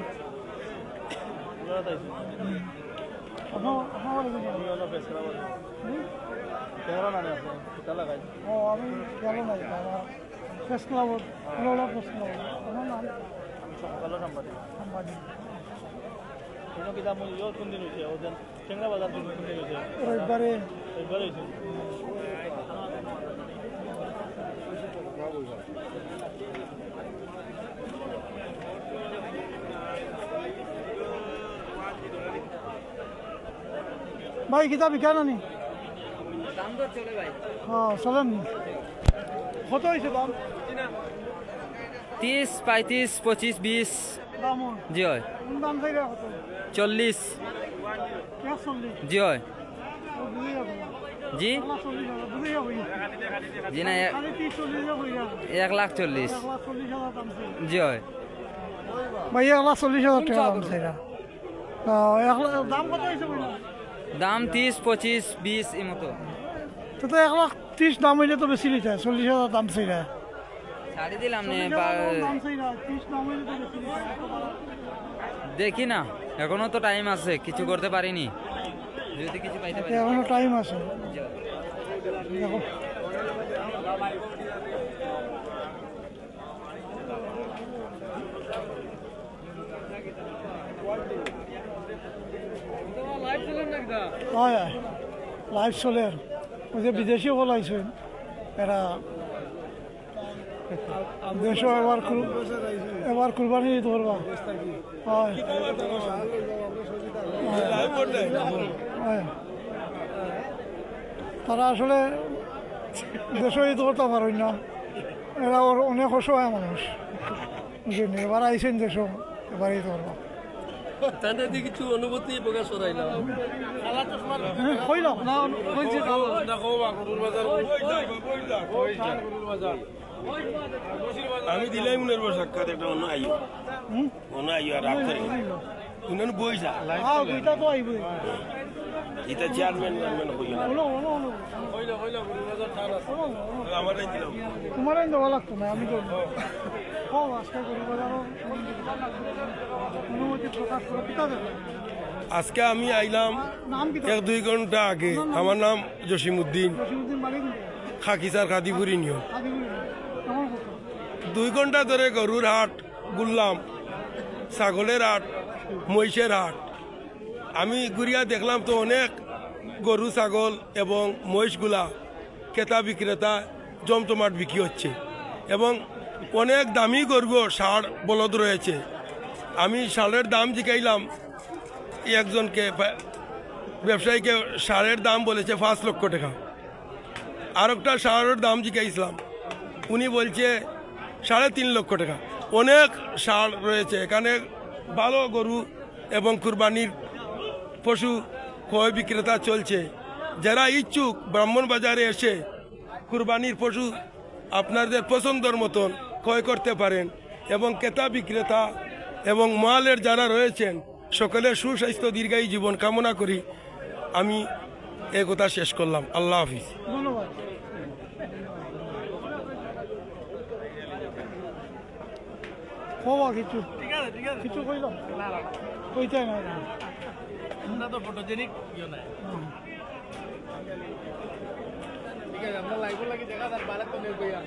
Speaker 1: আমি খেয়াল নাই প্রেস ক্লাবত, প্রেস ক্লাবত আমার নাম সাংবাদিক। রবিবারে ভাই কিতাব বিকা নানি চলেন কত হয়েছে দাম?
Speaker 6: 30, 35, 25, 20। জি হয় 40। জি হয় জি জি না 1,40,000 জি হয়
Speaker 1: ভাই 1,40,000 টাকা দাম চাইরা দাম কত হয়েছে
Speaker 6: দাম 30, 25, 20 এই মতো
Speaker 1: তো 1,30,000 দাম হইলে তো বেশি লিখা 40,000 দাম চাইরা
Speaker 6: ছাড়ি দিলাম নে
Speaker 1: দাম চাইরা 30 দাম হইলে তো বেশি
Speaker 6: দেখি না এখনো তো টাইম আছে কিছু করতে পারিনি যদি কিছু পাইতে পারি
Speaker 1: এখনো টাইম আছে দেখো লাইভ চলে ওই যে বিদেশি হল আইছে এরা দেশ এবার কুরবানি ধরবা তারা আসলে দেশ ঈদ করতে পারেন না এরা ওর অনেক অসহায় মানুষ বুঝলেন এবার আইসেন দেশ এবার ঈদ করবা
Speaker 17: কিছু অনুভূতি প্রকাশ করাইলাম
Speaker 18: আমি দিলাই মনের সাক্ষাৎ একটা অন্য আইও অন্য আইও আর রাখতে উনান বইসা
Speaker 1: এটা তো আইবই
Speaker 18: এটা চেয়ারম্যান হইল আমার
Speaker 1: তোমার দেওয়া লাগতো না আমি করবো
Speaker 18: আজকে আমি আইলাম 1-2 ঘন্টা আগে আমার নাম জসিমউদ্দিন খাকিসার খাদিপুর ইউনিয়ন 2 ঘন্টা ধরে গরুর হাট ঘুরলাম ছাগলের হাট মহিষের হাট আমি ঘুরিয়া দেখলাম তো অনেক গরু ছাগল এবং মহিষগুলা ক্রেতা বিক্রেতা জমজমাট বিক্রি হচ্ছে এবং অনেক দামি গরু ষাঁড় বলদ রয়েছে আমি ষাঁড়ের দাম জিজ্ঞাইলাম একজনকে ব্যবসায়ীকে ষাঁড়ের দাম বলেছে 5 লক্ষ টাকা আর একটা ষাঁড়ের দাম জিজ্ঞাইছিলাম উনি বলছে 3.5 লক্ষ টাকা অনেক ষাঁড় রয়েছে এখানে ভালো গরু এবং কুরবানির পশু ক্রয় বিক্রেতা চলছে যারা ইচ্ছুক ব্রাহ্মণবাজারে এসে কুরবানির পশু আপনাদের পছন্দর মতন ক্রয় করতে পারেন এবং ক্রেতা বিক্রেতা এবং মালের যারা রয়েছেন সকলের সুস্বাস্থ্য দীর্ঘায়ু জীবন কামনা করি আমি এই কথা শেষ করলাম আল্লাহ হাফিজ
Speaker 1: ধন্যবাদ কিছু কিছু কইলাম কইতে না
Speaker 12: আমরা তো ফটোজেনিক ইয়ে নাই ঠিক আছে আমরা লাইভ লাগি দেখা আর বালে তো নেই কইয়া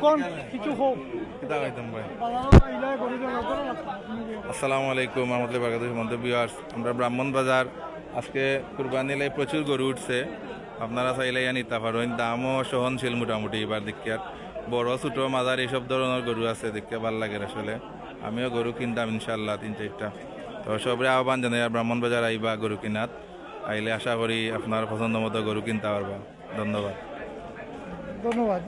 Speaker 1: কোন কিছু হোক
Speaker 9: কিতা কইতাম ভাই
Speaker 1: ইলাই করি না
Speaker 9: আসসালামু আলাইকুম ওয়া রাহমাতুল্লাহি ওয়া বারাকাতুহু ভিউয়ার্স আমরা ব্রাহ্মণবাজার আজকে কুরবানি লাই প্রচুর গরু উঠছে আপনারা চাইলে নিতে পারেন দামও সহনশীল মোটামুটি এবার দেখিয়ার বড় ছোট মাঝার এইসব ধরনের গরু আছে দেখতে ভালো লাগে আসলে আমিও গরু কিনতাম ইনশাল্লাহ 3-4টা তো সবরে আহ্বান জানাই ব্রাহ্মণবাজার আইবা গরু কিনাত আইলে আশা করি আপনার পছন্দ মতো গরু কিনতে পারবা ধন্যবাদ
Speaker 1: ধন্যবাদ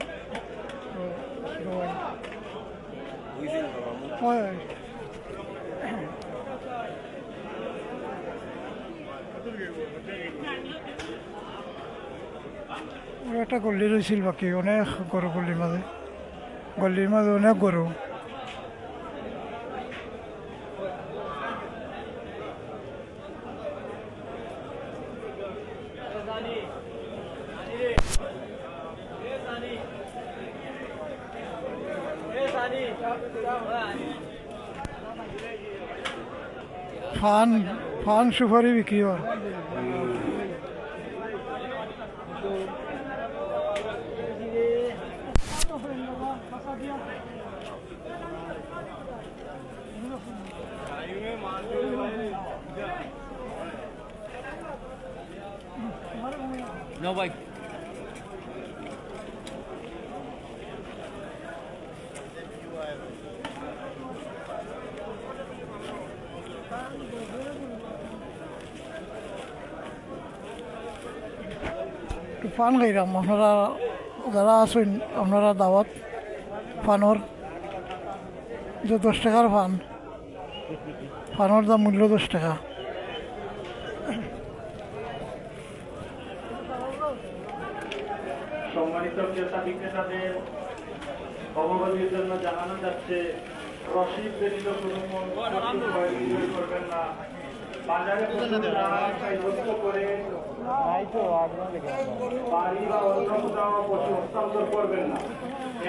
Speaker 1: একটা গল্লি রয়েছিল বাকি অনেক গরু গল্লির মাঝে অনেক গরু ফান সুপারি বিক্রি হয়
Speaker 6: No bike.
Speaker 1: ফান খাইলাম আপনারা যারা আছেন আপনারা দাওয়াত ফানোর যে 10 টাকার ফানোর দাম মূল্য 10 টাকা
Speaker 2: বাণিজ্য ক্রেতা বিক্রেতাদের অবগতির জন্য জানানো যাচ্ছে রসিদ ব্যতীত কোনো করবেন না। বাজারে সাব্যস্ত করে বাড়ি বা অন্য কোথাও পশু হস্তান্তর করবেন না।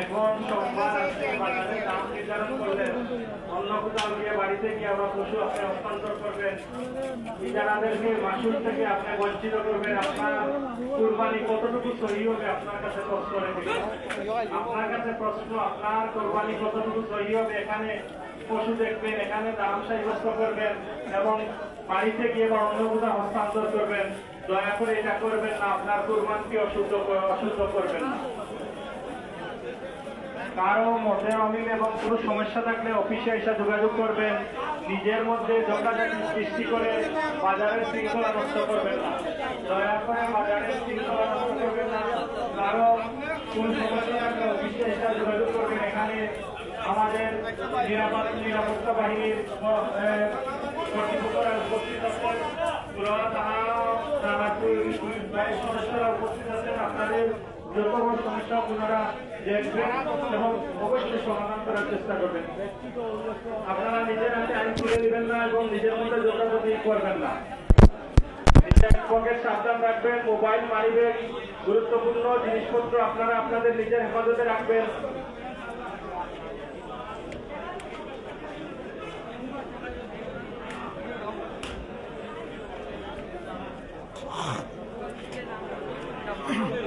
Speaker 2: এখন সোমবার আপনি বাজারে দাম নির্ধারণ করলেন, অন্য কোথাও গিয়ে বাড়িতে গিয়ে আবার পশু আপনি হস্তান্তর করবেন, ইজারাদেরকে মাসুল থেকে আপনি বঞ্চিত করবেন। আপনার কুরবানি কতটুকু সহি হবে আপনার কাছে প্রশ্ন রেখে আপনার কাছে প্রশ্ন, আপনার কোরবানি কতটুকু সহি হবে। এখানে পশু দেখবেন, এখানে দাম সাব্যস্ত করবেন এবং বাড়িতে গিয়ে বা অন্য কোথাও হস্তান্তর করবেন। দয়া করে এটা করবেন না, আপনার কুরবানকে অশুদ্ধ করবেন না। কারো মধ্যে অমিল এবং কোনো সমস্যা থাকলে অফিসে এসে যোগাযোগ করবেন। নিজের মধ্যে যোগাযোগ সৃষ্টি করে বাজারের শৃঙ্খলা নষ্ট করবেন না। দয়া করে বাজারের শৃঙ্খলা নষ্ট করবেন না। কারো কোন সমস্যা থাকলে অফিসে এসে যোগাযোগ করবেন। এখানে আমাদের নিরাপত্তা বাহিনীর কর্তৃপক্ষরা উপস্থিত আছেন, সদস্যরা উপস্থিত আছেন। আপনাদের যত বড় সমস্যা ওনারা দেখবেন এবং অবশ্যই সমাধান করার চেষ্টা করবেন। আপনারা নিজের হাতে আইন তুলে দিবেন না এবং নিজের মধ্যে যোগাযোগ করবেন না। নিজের পকেট সাবধান রাখবেন। মোবাইল, মানিব্যাগ, গুরুত্বপূর্ণ জিনিসপত্র আপনারা আপনাদের নিজের হেফাজতে রাখবেন।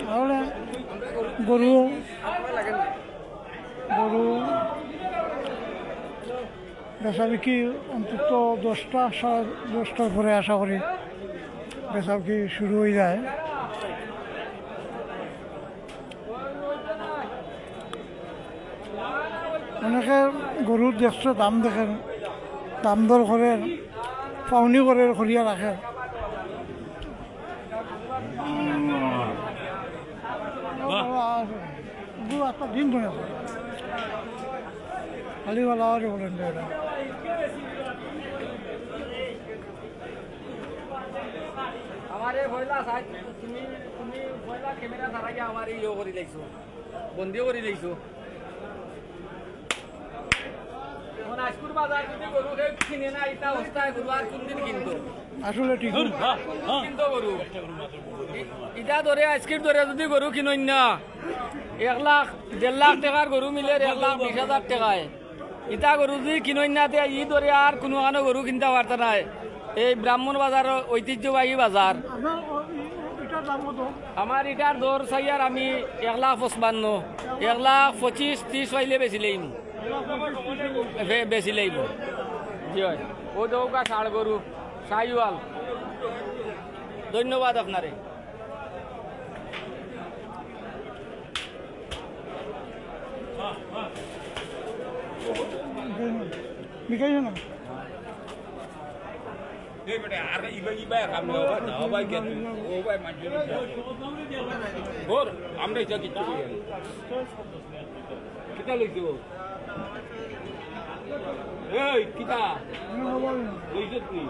Speaker 1: তাহলে গরু বেচা বিক্রি অন্তত 10টা 10টার পরে আশা করি বেচা বিক্রি শুরু হয়ে যায়। অনেকে গরুর দেখছো দাম দেখেন, দাম দর করেন, পাওনি করে করিয়া রাখে। একটা দিন ধরে খালি বলা বলেন
Speaker 6: আমারে ভয়লা সাই তুমি ভয়লা ক্যামেরা ধরাই আমার ইও করে লাইছো, বন্দিও করে লাইছো। এখন আজকুর বাজার যদি গরু কিনে না এটা অবস্থায় গরু আর কোনদিন কিনতো
Speaker 1: আসলে ঠিক
Speaker 6: কিনতো গরু। এটা ধরে আজকের ধরে যদি গরু কিনই না 1 লাখ 1.5 লাখ টাকার গরু মিলে 1,20,000 টাকায়। ইটা গরু যদি কিনই না ই ধরে আর কোনো কানো গরু কিনতে পারত নাই। এই ব্রাহ্মণ বাজার ঐতিহ্যবাহী বাজার। আমার ইটার দর চাই আর আমি 1,55,000 1,25,000 30 পাইলে বেশি লাইম বেশি লাইব। জি হয় ও দৌকা ষাড় গরু সাইওয়াল। ধন্যবাদ আপনারে।
Speaker 1: বিকাইছে না
Speaker 14: আমরা কিতা লইছো এই কিতা লইছো তুই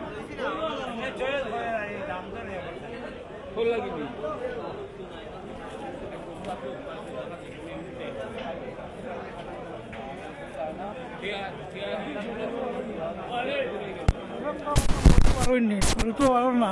Speaker 14: কোন লাগিবি
Speaker 1: তো আর না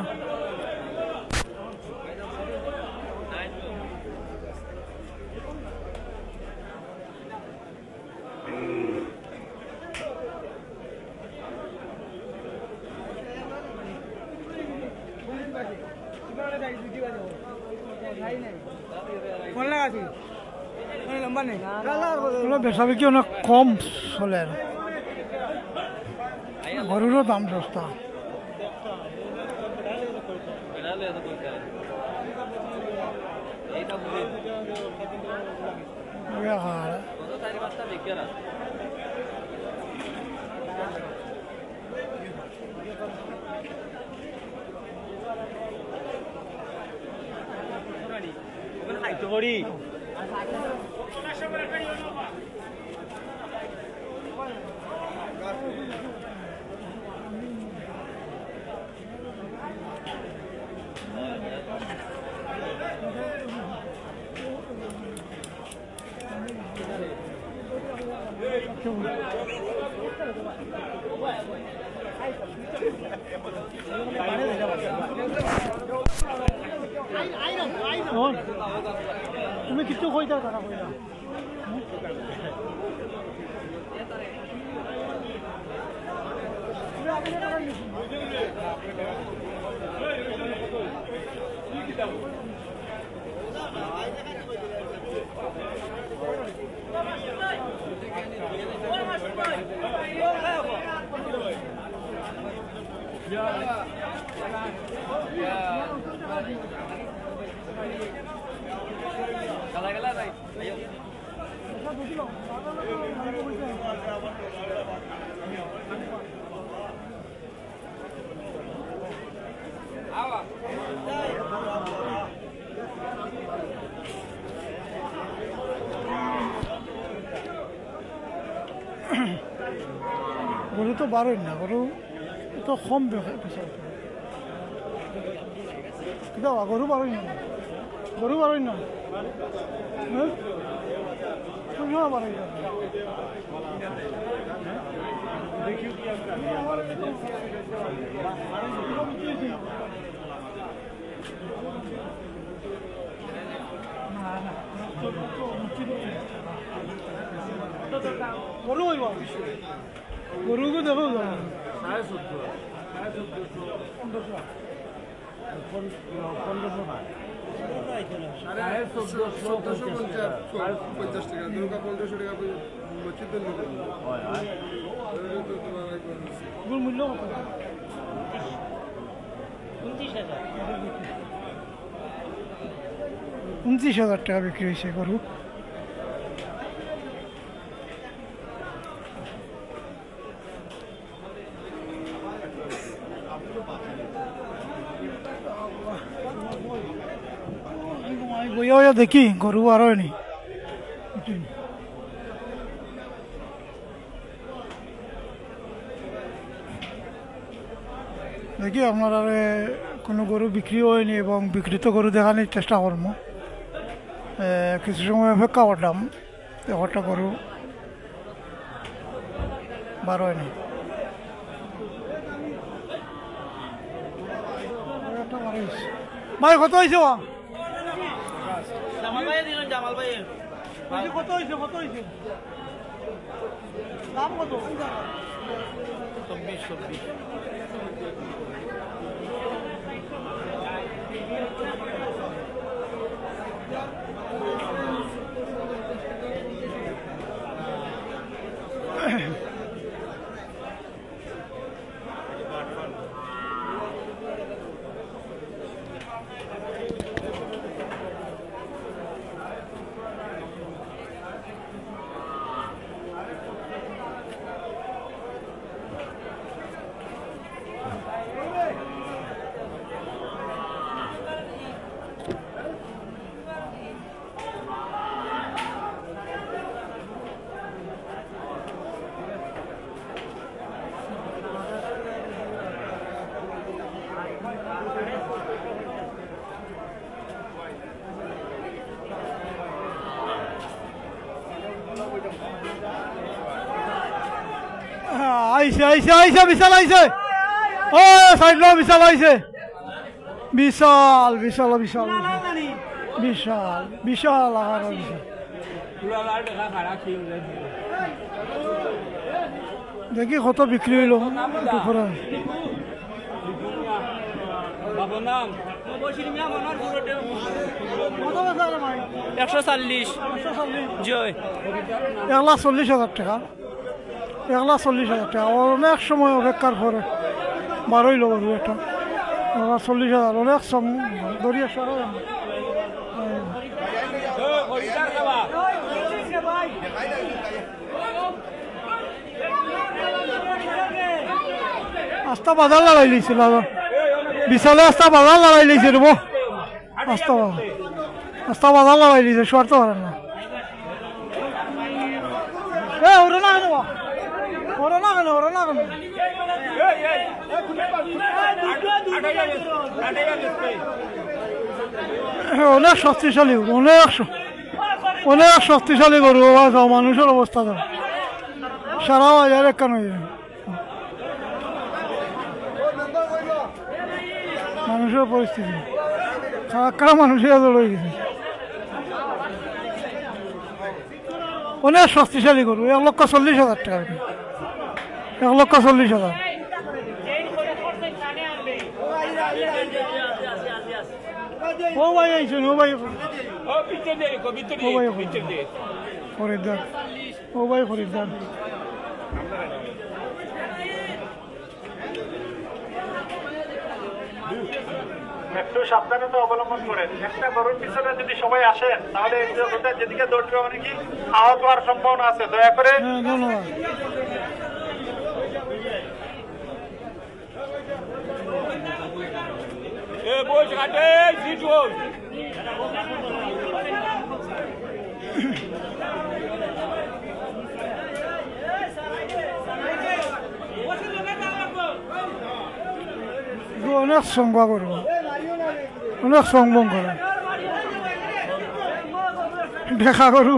Speaker 1: বেচা বিক্রি অনেক কম চলে, গরুরও দাম সস্তা।
Speaker 14: করি
Speaker 1: তুমি কিছু কইতা কথা কইলা গরু তো বারোই না, গরু তো কম পেশা কিন্তু গরু বারোই না, গরু বারোই না, বারোই না। গরু হইব, গরুকে দেখো মূল্য 29,000 টাকা বিক্রি হয়েছে গরু। বইয়া দেখি গরু আর হয়নি, দেখি আপনার কোনো গরু বিক্রি হয়নি এবং বিক্রিত গরু দেখানোর চেষ্টা করবো। কিছু সময় অপেক্ষা করলাম, একটা গরু বার হয়নি। ভাই কত হয়েছে? কত হয়েছে? কত হয়েছে? দাম কত? 24। আইসে আইসে আইসে বিশাল আইসে, ও সাইড লো বিশাল আইসে, বিশাল বিশাল বিশাল বিশাল বিশাল আকার হয়েছে। দেখি কত বিক্রি হইল।
Speaker 6: 140 জয়
Speaker 1: 1,40,000 টাকা, 1,40,000 টাকা। অনেক সময় অপেক্ষার পরে বার হইল গরু একটা 1,40,000। অনেক সময় দরিয়া সরো আস্তা বাজার লড়াই লইছিল, বিশালে আস্তা বাজার লড়াই লইছে রব, আস্তা বাজার লড়াই লইছে, শোয়ার তো পারেন না। ওরা না কেন, ওরা না কেন, ওরা না কেন, অনেক শক্তিশালী, অনেক শক্তিশালী গরু। মানুষের অবস্থা সারা বাজার একখান হয়ে যায়। মানুষের পরিস্থিতি খারাপ, মানুষের জড় হয়ে গেছে। অনেক শক্তিশালী গরু, 1,40,000 টাকা, 1,40,000। ও ভাই আইছেন, ও ভাই খরিদ্দার, ও ভাই খরিদ্দার।
Speaker 2: একটু সাবধানতা অবলম্বন করেন। একটা গরুর পিছনে যদি সবাই আসেন তাহলে যেদিকে দৌড়বে অনেকে আহত হওয়ার সম্ভাবনা আছে। দয়া করে
Speaker 1: ধন্যবাদ। অনেক সংজ্ঞা করবো, অনেক সংবং করে দেখা করু।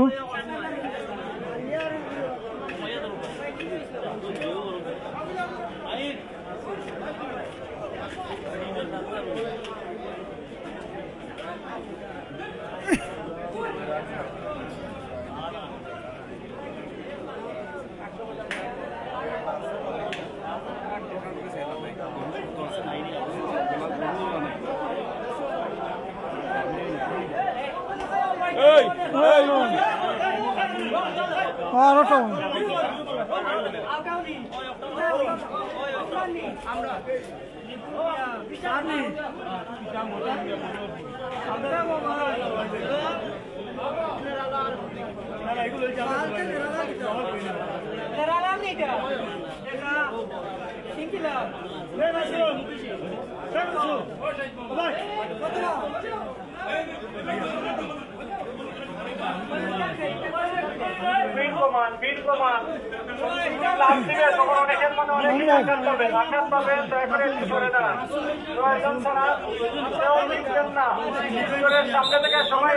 Speaker 2: সামনে থেকে সবাই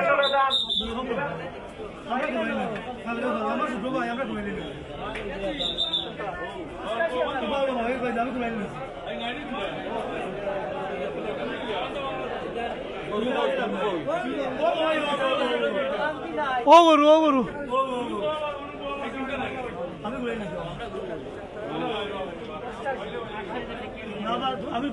Speaker 2: চলে যান।
Speaker 1: ও গরু, ও গরু আমি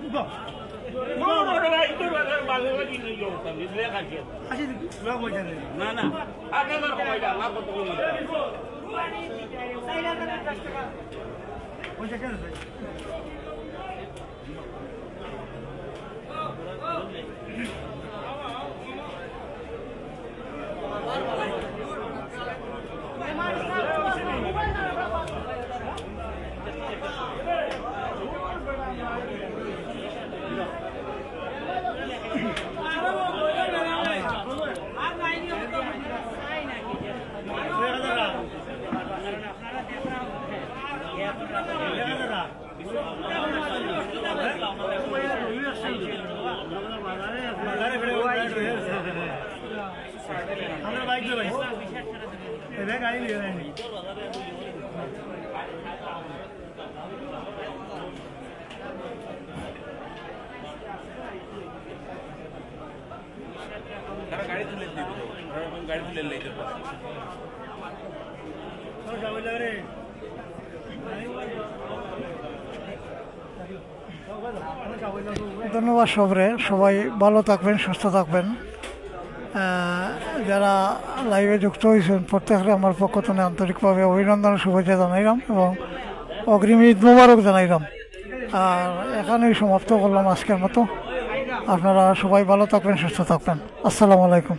Speaker 1: ধন্যবাদ সবরে। সবাই ভালো থাকবেন, সুস্থ থাকবেন। যারা লাইভে যুক্ত হয়েছেন প্রত্যেককে আমার পক্ষ থেকে আন্তরিকভাবে অভিনন্দন শুভেচ্ছা জানাইলাম এবং অগ্রিম ঈদ মোবারক জানাইলাম। আর এখানেই সমাপ্ত করলাম আজকের মতো। আপনারা সবাই ভালো থাকবেন, সুস্থ থাকবেন। আসসালামু আলাইকুম।